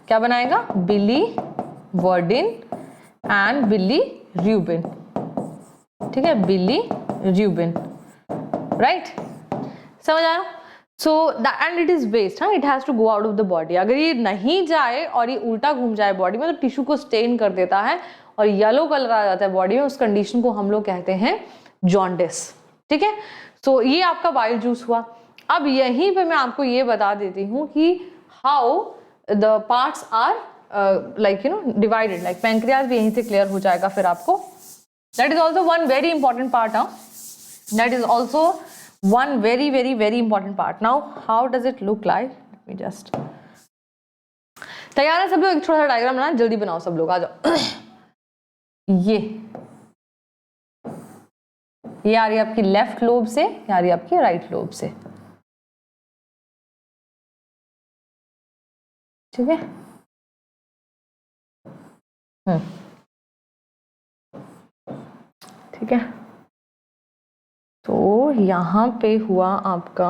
क्या बनाएगा, बिलीवर्डिन एंड बिलीरुबिन, ठीक है, बिलीरुबिन, राइट, समझ आया. So and it is waste, हाँ, it has to go out of the body. अगर ये नहीं जाए और ये उल्टा घूम जाए बॉडी में तो टिश्यू को स्टेन कर देता है और येलो कलर आ जाता है बॉडी में. उस कंडीशन को हम लोग कहते हैं जॉन्डिस, ठीक है. सो ये आपका बाइल जूस हुआ. अब यहीं पे मैं आपको ये बता देती हूँ कि how the parts are like you know divided, like pancreas भी यहीं से क्लियर हो जाएगा फिर आपको. That is also one very important part. दैट इज ऑल्सो one very important part. Now how does it look like, let me just, तैयार है सब लोग, एक छोटा सा डायग्राम बनाना, जल्दी बनाओ सब लोग, आ जाओ. ये ये आ रही है आपकी लेफ्ट लोब से, ये आ रही है आपकी राइट लोब से, ठीक है। ठीक है, तो यहाँ पे हुआ आपका,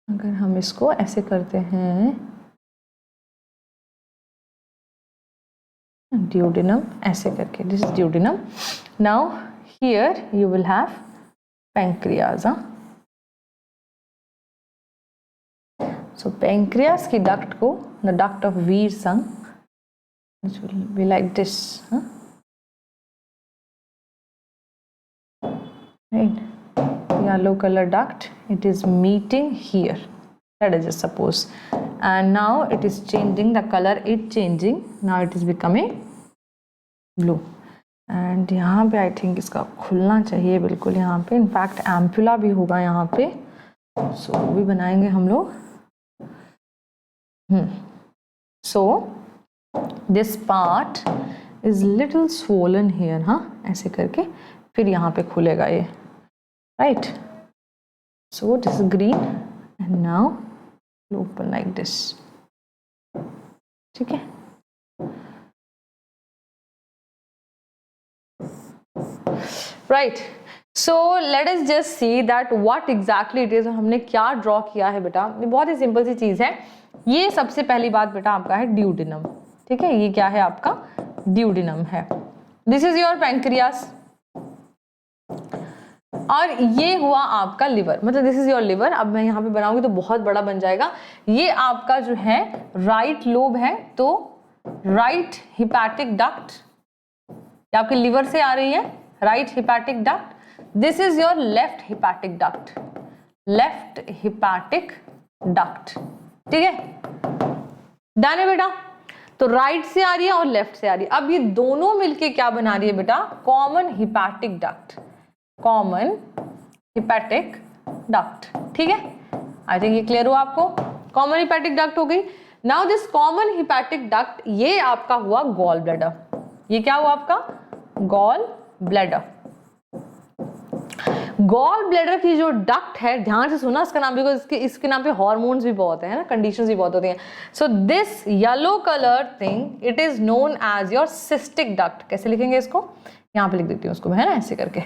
अगर हम इसको ऐसे करते हैं duodenum ऐसे करके, this is duodenum. Now here you will have pancreas. So pancreas की duct को, the duct of Wirsung, which will be like this, right? Yellow color duct, it is meeting here. Let us just suppose, and now it is changing the color, it changing, now it is becoming blue, and यहाँ पे I think इसका खुलना चाहिए बिल्कुल यहाँ पे, इनफैक्ट एम्पुला भी होगा यहाँ पे, सो वो भी बनाएंगे हम लोग। So this part is little swollen here, हाँ ऐसे करके फिर यहाँ पे खुलेगा ये, right? So this is green and now open like this, ठीक है। Right, so let us just see that what exactly it is, हमने क्या ड्रॉ किया है बेटा। बहुत ही सिंपल सी चीज है। ये सबसे पहली बात बेटा आपका है ड्यूडेनम, ठीक है। ये क्या है आपका ड्यूडेनम है। दिस इज योर पैंक्रियास, और ये हुआ आपका लिवर, मतलब दिस इज योर लिवर। अब मैं यहाँ पे बनाऊंगी तो बहुत बड़ा बन जाएगा। ये आपका जो है राइट लोब है, तो राइट हिपैटिक डक्ट आपके लिवर से आ रही है, right hepatic duct. This is your left hepatic duct, left hepatic duct, ठीक है। डन है बेटा। तो राइट से आ रही है और लेफ्ट से आ रही है। अब ये दोनों मिलके क्या बना रही है बेटा, common hepatic duct, common hepatic duct, ठीक है। आई थिंक ये क्लियर हुआ आपको। कॉमन हिपैटिक डक्ट हो गई। Now this common hepatic duct, ये आपका हुआ गॉल ब्लैडर। ये क्या हुआ आपका गॉल ब्लैडर। गॉल ब्लैडर की जो डक्ट है, ध्यान से सुना इसका नाम, बिकॉज इसके नाम पे हॉर्मोन्स भी बहुत है ना, कंडीशंस भी बहुत होती हैं। So this yellow colour thing, it is known as your cystic duct. कैसे लिखेंगे इसको, यहाँ पे लिख देती हूँ उसको, है ना ऐसे करके।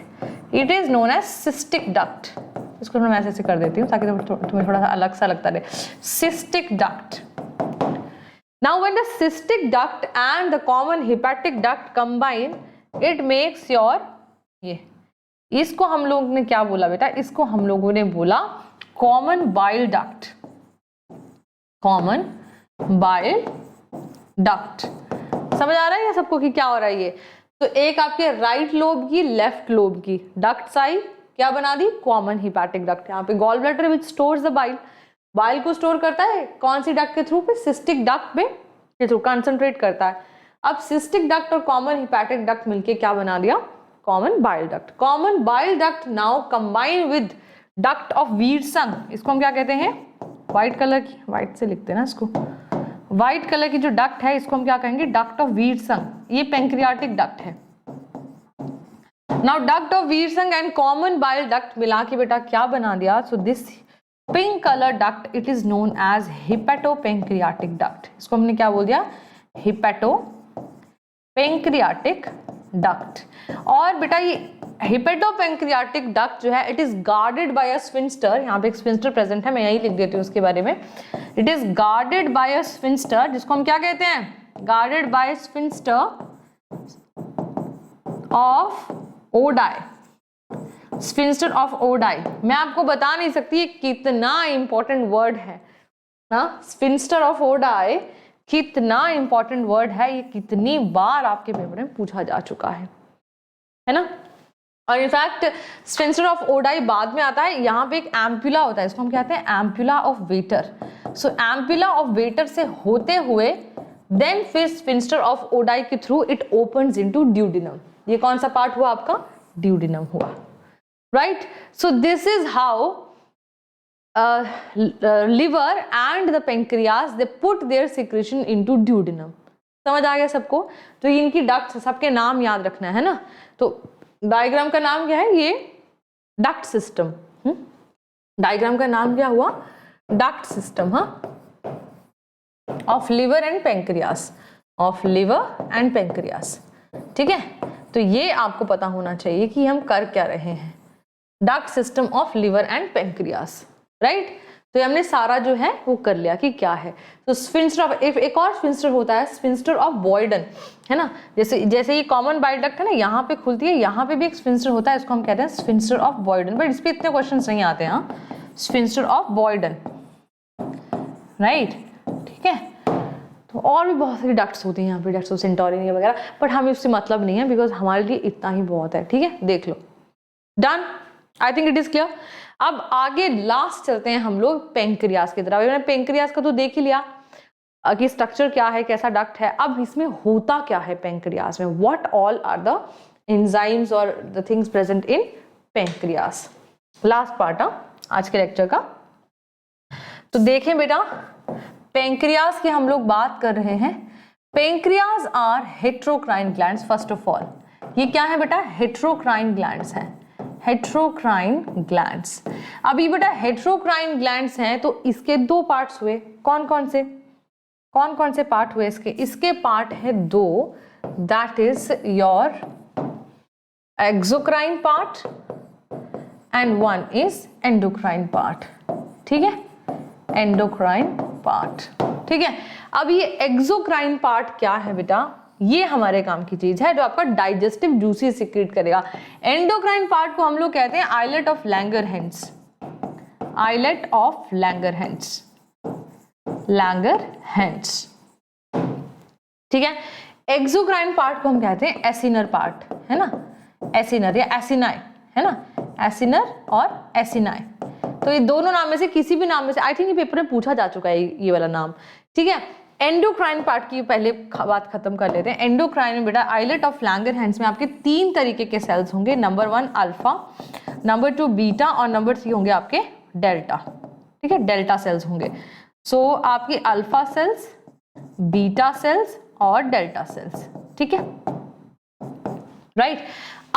It is known as cystic duct. इसको मैं ऐसे कर देती हूँ ताकि तुम्हें थोड़ा सा अलग सा लगता रहे। Cystic duct. Now when the cystic duct and the common hepatic duct combine, it makes your, ये इसको हम लोग ने क्या बोला बेटा, इसको हम लोगों ने बोला common bile duct, common bile duct. समझ आ रहा है ये सबको कि क्या हो रहा है ये। तो एक आपके राइट लोब की, लेफ्ट लोब की डक्ट आई क्या बना दी, कॉमन हिपैटिक डक्ट। यहाँ पे gallbladder which stores the bile, bile को स्टोर करता है कौन सी डक्ट के थ्रू पे, सिस्टिक डक्ट में के थ्रू कंसंट्रेट करता है। अब सिस्टिक डक्ट और कॉमन हिपैटिक डक्ट मिलके क्या बना दिया, common bile duct. Common bile duct now combine with duct of Wirsung. इसको हम क्या कहते हैं, व्हाइट कलर की, व्हाइट से लिखते हैं ना इसको, व्हाइट कलर की जो डक्ट है इसको हम क्या कहेंगे, डक्ट ऑफ वीरसंग। ये पैंक्रियाटिक डक्ट है। Now duct of Wirsung and common bile duct मिला के बेटा क्या बना दिया, so this pink colour duct it is known as hepatopancreatic duct. इसको हमने क्या बोल दिया, हिपैटोपैंक्रियाटिक डक्ट। और बेटा ये हिपैटोपैंक्रियाटिक डक्ट जो है, it is guarded by a sphincter. यहाँ पे एक स्फिंक्टर प्रेजेंट है, मैं यही लिख देती हूँ उसके बारे में। It is guarded by a sphincter, जिसको हम क्या कहते हैं, guarded by sphincter of Oddi, sphincter of Oddi. मैं आपको बता नहीं सकती ये कितना इंपॉर्टेंट वर्ड है ना, स्फिंक्टर ऑफ ओडाई कितना इंपॉर्टेंट वर्ड है, ये कितनी बार आपके पेपर में पूछा जा चुका है ना। और इनफैक्ट स्फिंक्टर ऑफ ओडाई बाद में आता है। यहाँ पे एक एम्पुला होता है, इसको हम कहते हैं ampulla of waiter. So ampulla of waiter से होते हुए देन फिर स्फिंक्टर ऑफ ओडाई के through it opens into duodenum. ये कौन सा पार्ट हुआ आपका, ड्यूडेनम हुआ, right. So this is how liver and the pancreas they put their secretion into duodenum। समझ आ गया सबको। तो इनकी डक्ट, सबके नाम याद रखना है ना। तो डायग्राम का नाम क्या है? ये डक्ट सिस्टम। डायग्राम का नाम क्या हुआ? डक्ट सिस्टम, हाँ, of liver and pancreas, of liver and pancreas. ठीक है, तो ये आपको पता होना चाहिए कि हम कर क्या रहे हैं। Duct system of liver and pancreas, right. तो ये हमने सारा जो है वो कर लिया कि क्या है। तो स्फिंक्टर ऑफ, एक और स्फिंक्टर होता है स्फिंक्टर ऑफ बॉयडन, है ना। जैसे ये कॉमन बाइल डक्ट है ना, यहाँ पे खुलती है, यहाँ पे भी एक स्फिंक्टर होता है, इसको हम कहते हैं स्फिंक्टर ऑफ बॉयडन। बट इस पे इतने क्वेश्चन नहीं आते हैं, स्फिंक्टर ऑफ बॉयडन, राइट। ठीक है, तो और भी बहुत सारी डक्ट्स होती हैं यहाँ पे, डक्ट्स ऑफ सेंटोरिन वगैरह, बट हमें उससे मतलब नहीं है बिकॉज हमारे लिए इतना ही बहुत है। ठीक है, देख लो, done, I think it is clear. अब आगे लास्ट चलते हैं हम लोग पेंक्रियास की तरफ। मैंने पेंक्रियास का तो देख ही लिया कि स्ट्रक्चर क्या है, कैसा डक्ट है। अब इसमें होता क्या है पेंक्रियास में, what all are the enzymes और the things present in pancreas. Last part आज के लेक्चर का। तो देखें बेटा, पेंक्रियास की हम लोग बात कर रहे हैं। Pancreas are heterocrine glands. First of all ये क्या है बेटा? हेट्रोक्राइन ग्लैंड्स हैं, हेट्रोक्राइन ग्लैंड्स। अभी बेटा हेट्रोक्राइन ग्लैंड्स हैं तो इसके दो पार्ट्स हुए। कौन कौन से पार्ट हुए इसके? इसके पार्ट है दो, that is your exocrine part and one is endocrine part. ठीक है, एंडोक्राइन पार्ट। ठीक है, अब ये एक्सोक्राइन पार्ट क्या है बेटा? ये हमारे काम की चीज है जो आपका डाइजेस्टिव जूसेस सीक्रेट करेगा। एंडोक्राइन पार्ट को हम लोग कहते हैं islet of Langerhans, islet of Langerhans, Langerhans. ठीक है, एक्सोक्राइन पार्ट को हम कहते हैं एसिनर पार्ट, है ना, एसिनर या एसिनाई, है ना, एसिनर और एसिनाई। तो ये दोनों नाम में से किसी भी नाम में से, आई थिंक ये पेपर में पूछा जा चुका है ये वाला नाम। ठीक है, एंडोक्राइन पार्ट की पहले बात खत्म कर लेते हैं। एंडोक्राइन में बेटा आइलेट ऑफ लैंगरहैंस में आपके 3 तरीके के सेल्स होंगे। नंबर 1 अल्फा, नंबर 2 बीटा और नंबर 3 होंगे आपके डेल्टा। ठीक है, डेल्टा सेल्स होंगे। सो आपकी अल्फा सेल्स, बीटा सेल्स और डेल्टा सेल्स। ठीक है, राइट।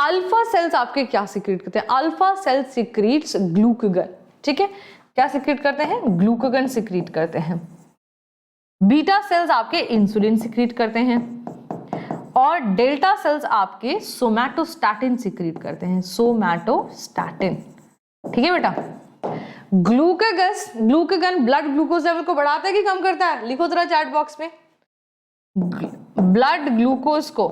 अल्फा सेल्स आपके क्या सीक्रेट करते हैं? Alpha cells secrets glucagon. ठीक है, क्या सीक्रेट करते हैं? ग्लूकागन सीक्रेट करते हैं। बीटा सेल्स आपके इंसुलिन सीक्रेट करते हैं और डेल्टा सेल्स आपके सोमैटोस्टैटिन सीक्रेट करते हैं, सोमैटोस्टैटिन। ठीक है बेटा, ग्लूकागन ब्लड ग्लूकोज लेवल को बढ़ाता है कि कम करता है? लिखो जरा चैट बॉक्स में, ब्लड ग्लूकोज को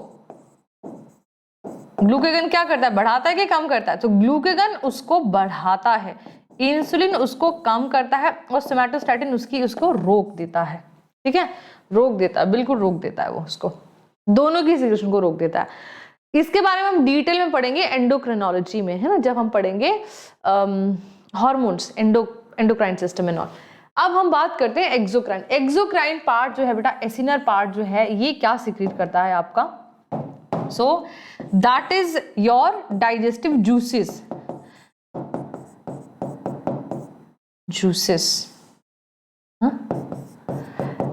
ग्लूकागन क्या करता है? बढ़ाता है कि कम करता है? तो ग्लूकागन उसको बढ़ाता है, इंसुलिन उसको कम करता है और सोमैटोस्टैटिन उसको रोक देता है। ठीक है, रोक देता है, बिल्कुल रोक देता है, वो उसको दोनों की सिक्रेशन को रोक देता है। इसके बारे में हम डिटेल में पढ़ेंगे एंडोक्रिनोलॉजी में, है ना, जब हम पढ़ेंगे hormones, endocrine system and all. अब हम बात करते हैं एक्सोक्राइन। एक्सोक्राइन पार्ट जो है बेटा, एसिनर पार्ट जो है, ये क्या सीक्रेट करता है आपका? So that is your digestive juices,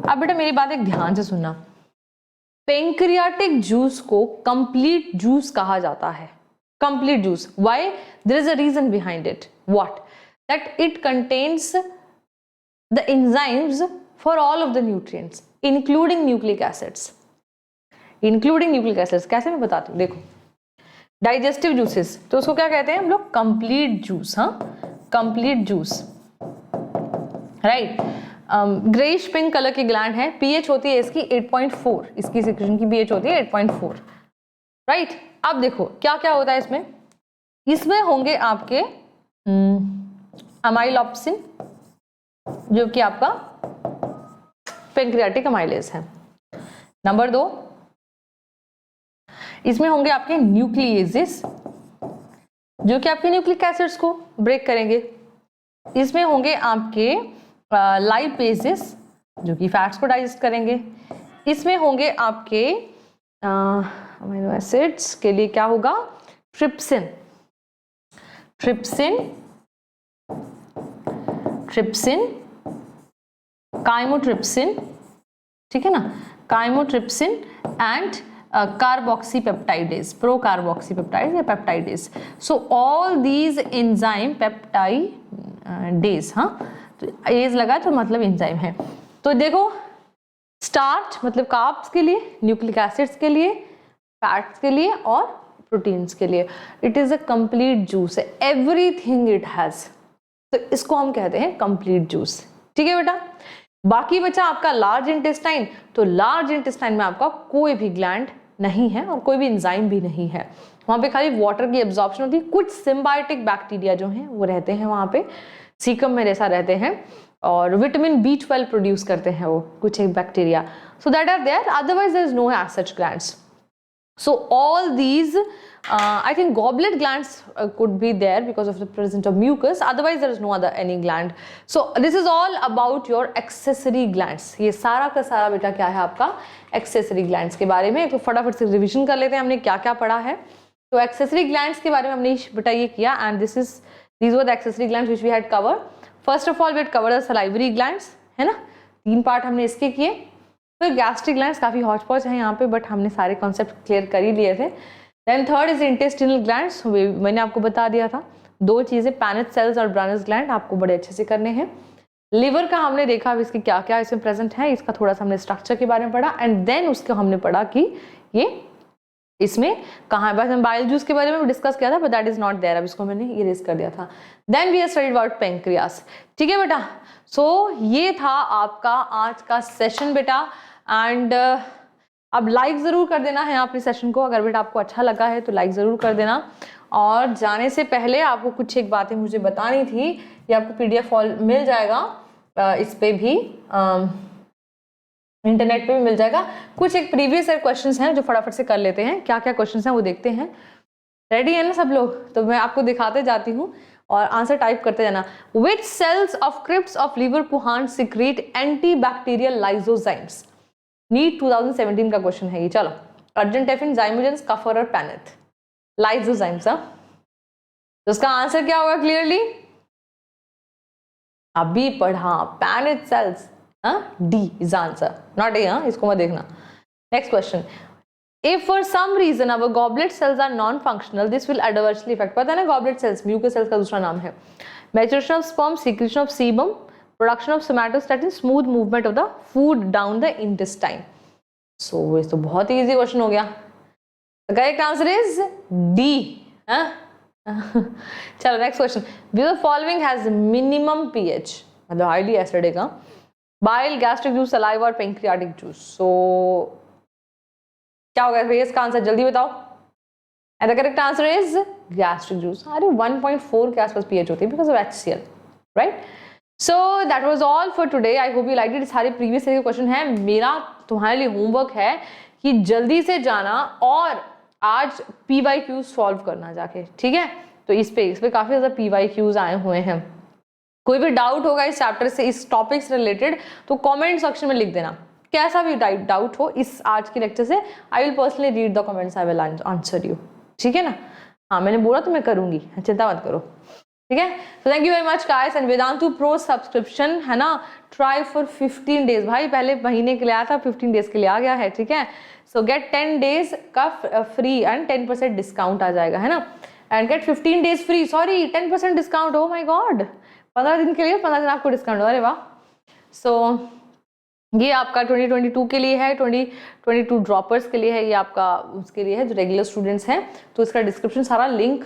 अब बेटा मेरी बात एक ध्यान से सुनना। पेंक्रियाटिक जूस को कंप्लीट जूस कहा जाता है, complete juice. Why? There is a reason behind it. What? That it contains the enzymes for all of the nutrients including nucleic acids, including nucleic acids. कैसे मैं बताती हूँ, देखो, डाइजेस्टिव जूसेस तो उसको क्या कहते हैं हम लोग? Complete juice. हाँ, complete juice, right. Greyish pink colour की ग्लैंड है, पीएच होती है इसकी 8.4, इसकी सिक्रेशन की पीएच होती है 8.4, राइट। अब देखो क्या क्या होता है इसमें। इसमें होंगे आपके अमाइलोप्सिन जो कि आपका पेंक्रियाटिक अमाइलेज है। नंबर 2, इसमें होंगे आपके न्यूक्लिएजेस जो कि आपके न्यूक्लिक एसिड्स को ब्रेक करेंगे। इसमें होंगे आपके लाइपेजेस जो कि फैट्स को डाइजेस्ट करेंगे। इसमें होंगे आपके अमीनो एसिड्स के लिए क्या होगा? ट्रिप्सिन, ट्रिप्सिन, ट्रिप्सिन, काइमोट्रिप्सिन, ठीक है ना, काइमोट्रिप्सिन एंड carboxypeptidase, pro-carboxypeptidase या peptidase. So all these enzyme peptidase, हाँ तो एज लगा तो मतलब एंजाइम है. तो देखो स्टार्च मतलब कार्ब्स के लिए, न्यूक्लिक एसिड्स के लिए, फैट्स के लिए और प्रोटीन्स के लिए. It is a complete juice, everything it has. तो इसको हम कहते हैं कंप्लीट जूस. ठीक है बेटा. बाकी बचा आपका लार्ज इंटेस्टाइन. तो लार्ज इंटेस्टाइन में आपका कोई भी ग्लैंड नहीं है और कोई भी एंजाइम भी नहीं है. वहां पे खाली वाटर की एब्जॉर्प्शन होती है. कुछ सिम्बायोटिक बैक्टीरिया जो हैं वो रहते हैं वहां पे, सीकम में जैसा रहते हैं, और विटामिन B12 प्रोड्यूस करते हैं वो कुछ एक bacteria. So that are there, otherwise there is no as such glands. So all these, I think goblet glands could be there because of the presence of mucus. Otherwise, there is no other any gland. So this is all about your accessory glands. ये सारा का सारा बेटा क्या है आपका accessory glands के बारे में. तो फटाफट से रिविजन कर लेते हैं हमने क्या क्या पढ़ा है. तो accessory glands के बारे में हमने बेटा ये किया, and these were the accessory glands which we had covered. First of all, we had covered the salivary glands, है ना. 3 पार्ट हमने इसके किए. फिर गैस्ट्रिक ग्लैंड्स काफ़ी हॉचपॉच हैं यहाँ पे, बट हमने सारे कॉन्सेप्ट क्लियर कर ही लिए थे. Then third is intestinal glands. मैंने आपको बता दिया था 2 चीज़ें, पैनेट सेल्स और ब्रानस ग्लैंड, आपको बड़े अच्छे से करने हैं. लिवर का हमने देखा इसके क्या क्या इसमें प्रेजेंट है, इसका थोड़ा सा हमने स्ट्रक्चर के बारे में पढ़ा. एंड देन उसको हमने पढ़ा कि ये इसमें कहाँ, बस हम बाइल जूस के बारे में डिस्कस किया था, but that is not there. अब इसको मैंने इरेज कर दिया था. Then we have studied about pancreas. ठीक है बेटा. सो ये था आपका आज का सेशन बेटा. एंड अब लाइक ज़रूर कर देना है अपने सेशन को. अगर बेटा आपको अच्छा लगा है तो लाइक ज़रूर कर देना. और जाने से पहले आपको कुछ एक बातें मुझे बतानी थी. ये आपको PDF मिल जाएगा, इस पे भी इंटरनेट पे भी मिल जाएगा. कुछ एक प्रीवियस ईयर क्वेश्चंस हैं जो फटाफट से कर लेते हैं. क्या क्या क्वेश्चंस हैं वो देखते हैं. रेडी है ना सब लोग? तो मैं आपको दिखाते जाती हूँ और आंसर टाइप करते जाना. Which cells of crypts of Lieberkühn secrete antibacterial lysozymes. NEET 2017 का क्वेश्चन है ये. चलो, अर्जेंटेफिन, जाइमोजेंस, कफर और पैनेथ, लाइजोजाइम्स. तो उसका आंसर क्या होगा क्लियरली? अभी पढ़ा, Paneth cells. D is answer, not A. इसको मत देखना. Next question. If for some reason our goblet cells are non-functional, this will adversely affect. पता है ना goblet cells, mucus cells का दूसरा नाम है. Maturation of sperm, secretion of sebum, production of somatostatin, smooth movement of the food down the intestine. So ये तो बहुत ही easy question हो गया. The correct answer is D. चलो next question. Which of the following has minimum pH? मतलब highly acidic का. Bile, gastric juice, saliva और pancreatic juice. So क्या होगा भैया इसका आंसर? जल्दी बताओ. And the correct answer is gastric juice. अरे 1.4 के आसपास पीएच होती है because of HCl, right. So that was all for today. I hope you like it. सारे प्रीवियस ईयर के क्वेश्चन है. मेरा तुम्हारे लिए होमवर्क है कि जल्दी से जाना और आज PYQs सॉल्व करना जाके. ठीक है. तो इस पे काफी ज्यादा PYQs आए हुए हैं. कोई भी डाउट होगा इस चैप्टर से, इस टॉपिक से रिलेटेड, तो कॉमेंट सेक्शन में लिख देना. कैसा भी डाउट हो इस आज के लेक्चर से, I will personally read the comments, I will answer you. ठीक है ना. हाँ मैंने बोला तो मैं करूंगी, चिंता मत करो. ठीक है. तो thank you very much guys. And Vedantu pro subscription है ना, ट्राई फॉर 15 डेज. भाई पहले महीने के लिए आया था, 15 डेज के लिए आ गया है. ठीक है. सो गेट 10 डेज का फ्री एंड 10% डिस्काउंट आ जाएगा, है ना. And get 15 days free, sorry 10% discount. Oh my god, 15 दिन के लिए 15 दिन आपको डिस्काउंट. अरे वाह. सो ये आपका 2022 के लिए है, 2022 ड्रॉपर्स के लिए है, ये आपका उसके लिए है जो रेगुलर स्टूडेंट्स हैं. तो इसका डिस्क्रिप्शन सारा लिंक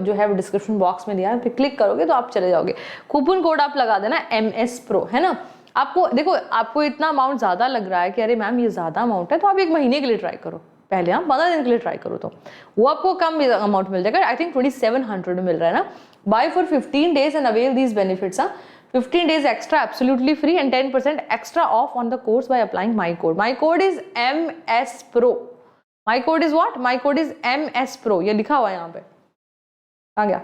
जो है वो डिस्क्रिप्शन बॉक्स में दिया है. फिर क्लिक करोगे तो आप चले जाओगे. कूपन कोड आप लगा देना MS Pro, है ना. आपको देखो, आपको इतना अमाउंट ज़्यादा लग रहा है कि अरे मैम ये ज़्यादा अमाउंट है, तो आप 1 महीने के लिए ट्राई करो पहले. 15 दिन के लिए ट्राई करो तो वो आपको कम अमाउंट मिल जाएगा. आई थिंक 2700 में मिल रहा है ना. Buy for 15 days and avail these benefits. 15 days extra absolutely free and 10% extra off on the course by applying my code. My code is MS Pro. My code is what? My code is MS Pro. ये लिखा हुआ है यहाँ पे. आ गया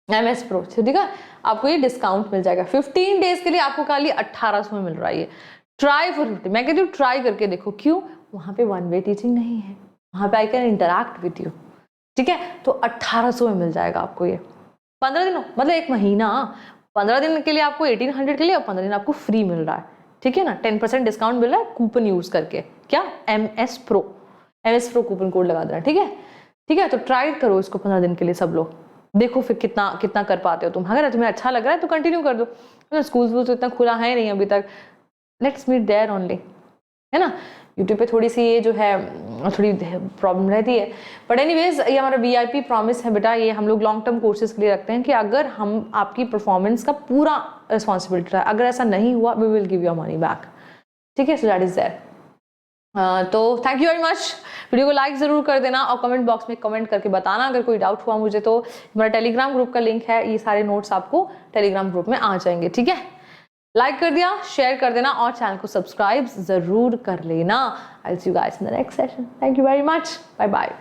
MS Pro. ठीक है. आपको ये डिस्काउंट मिल जाएगा 15 डेज के लिए. आपको खाली 1800 में मिल रहा है ये. Try for 50. मैं कहती हूँ ट्राई करके देखो. क्यों? वहाँ पे 1 वे टीचिंग नहीं है. वहाँ पे I can interact with you. ठीक है. तो 1800 में मिल जाएगा आपको ये. 15 दिन मतलब 1 महीना. 15 दिन के लिए आपको 1800 के लिए और 15 दिन आपको फ्री मिल रहा है. ठीक है ना. 10% डिस्काउंट मिल रहा है कूपन यूज करके. क्या? MS Pro. MS Pro coupon code लगा देना, ठीक है? ठीक है, तो ट्राई करो इसको 15 दिन के लिए सब लोग, देखो फिर कितना कितना कर पाते हो तुम। अगर तुम्हें अच्छा लग रहा है तो कंटिन्यू कर दो। स्कूल तो इतना खुला है नहीं अभी तक, लेट्स मीट देयर ओनली, है ना? यूट्यूब पे थोड़ी सी ये जो है थोड़ी प्रॉब्लम रहती है, बट एनीवेज ये हमारा VIP प्रॉमिस है बेटा, ये हम लोग लॉन्ग टर्म कोर्सेज के लिए रखते हैं कि अगर हम आपकी परफॉर्मेंस का पूरा रिस्पॉन्सिबिलिटी है, अगर ऐसा नहीं हुआ we will give your money back, ठीक है? So that is there. तो thank you very much. Video को लाइक जरूर कर देना और कमेंट बॉक्स में कमेंट करके बताना अगर कोई डाउट हुआ मुझे। तो हमारा टेलीग्राम ग्रुप का लिंक है, ये सारे नोट्स आपको टेलीग्राम ग्रुप में आ जाएंगे, ठीक है? लाइक कर दिया, शेयर कर देना और चैनल को सब्सक्राइब जरूर कर लेना। I will see you guys in the next session. Thank you very much, bye bye.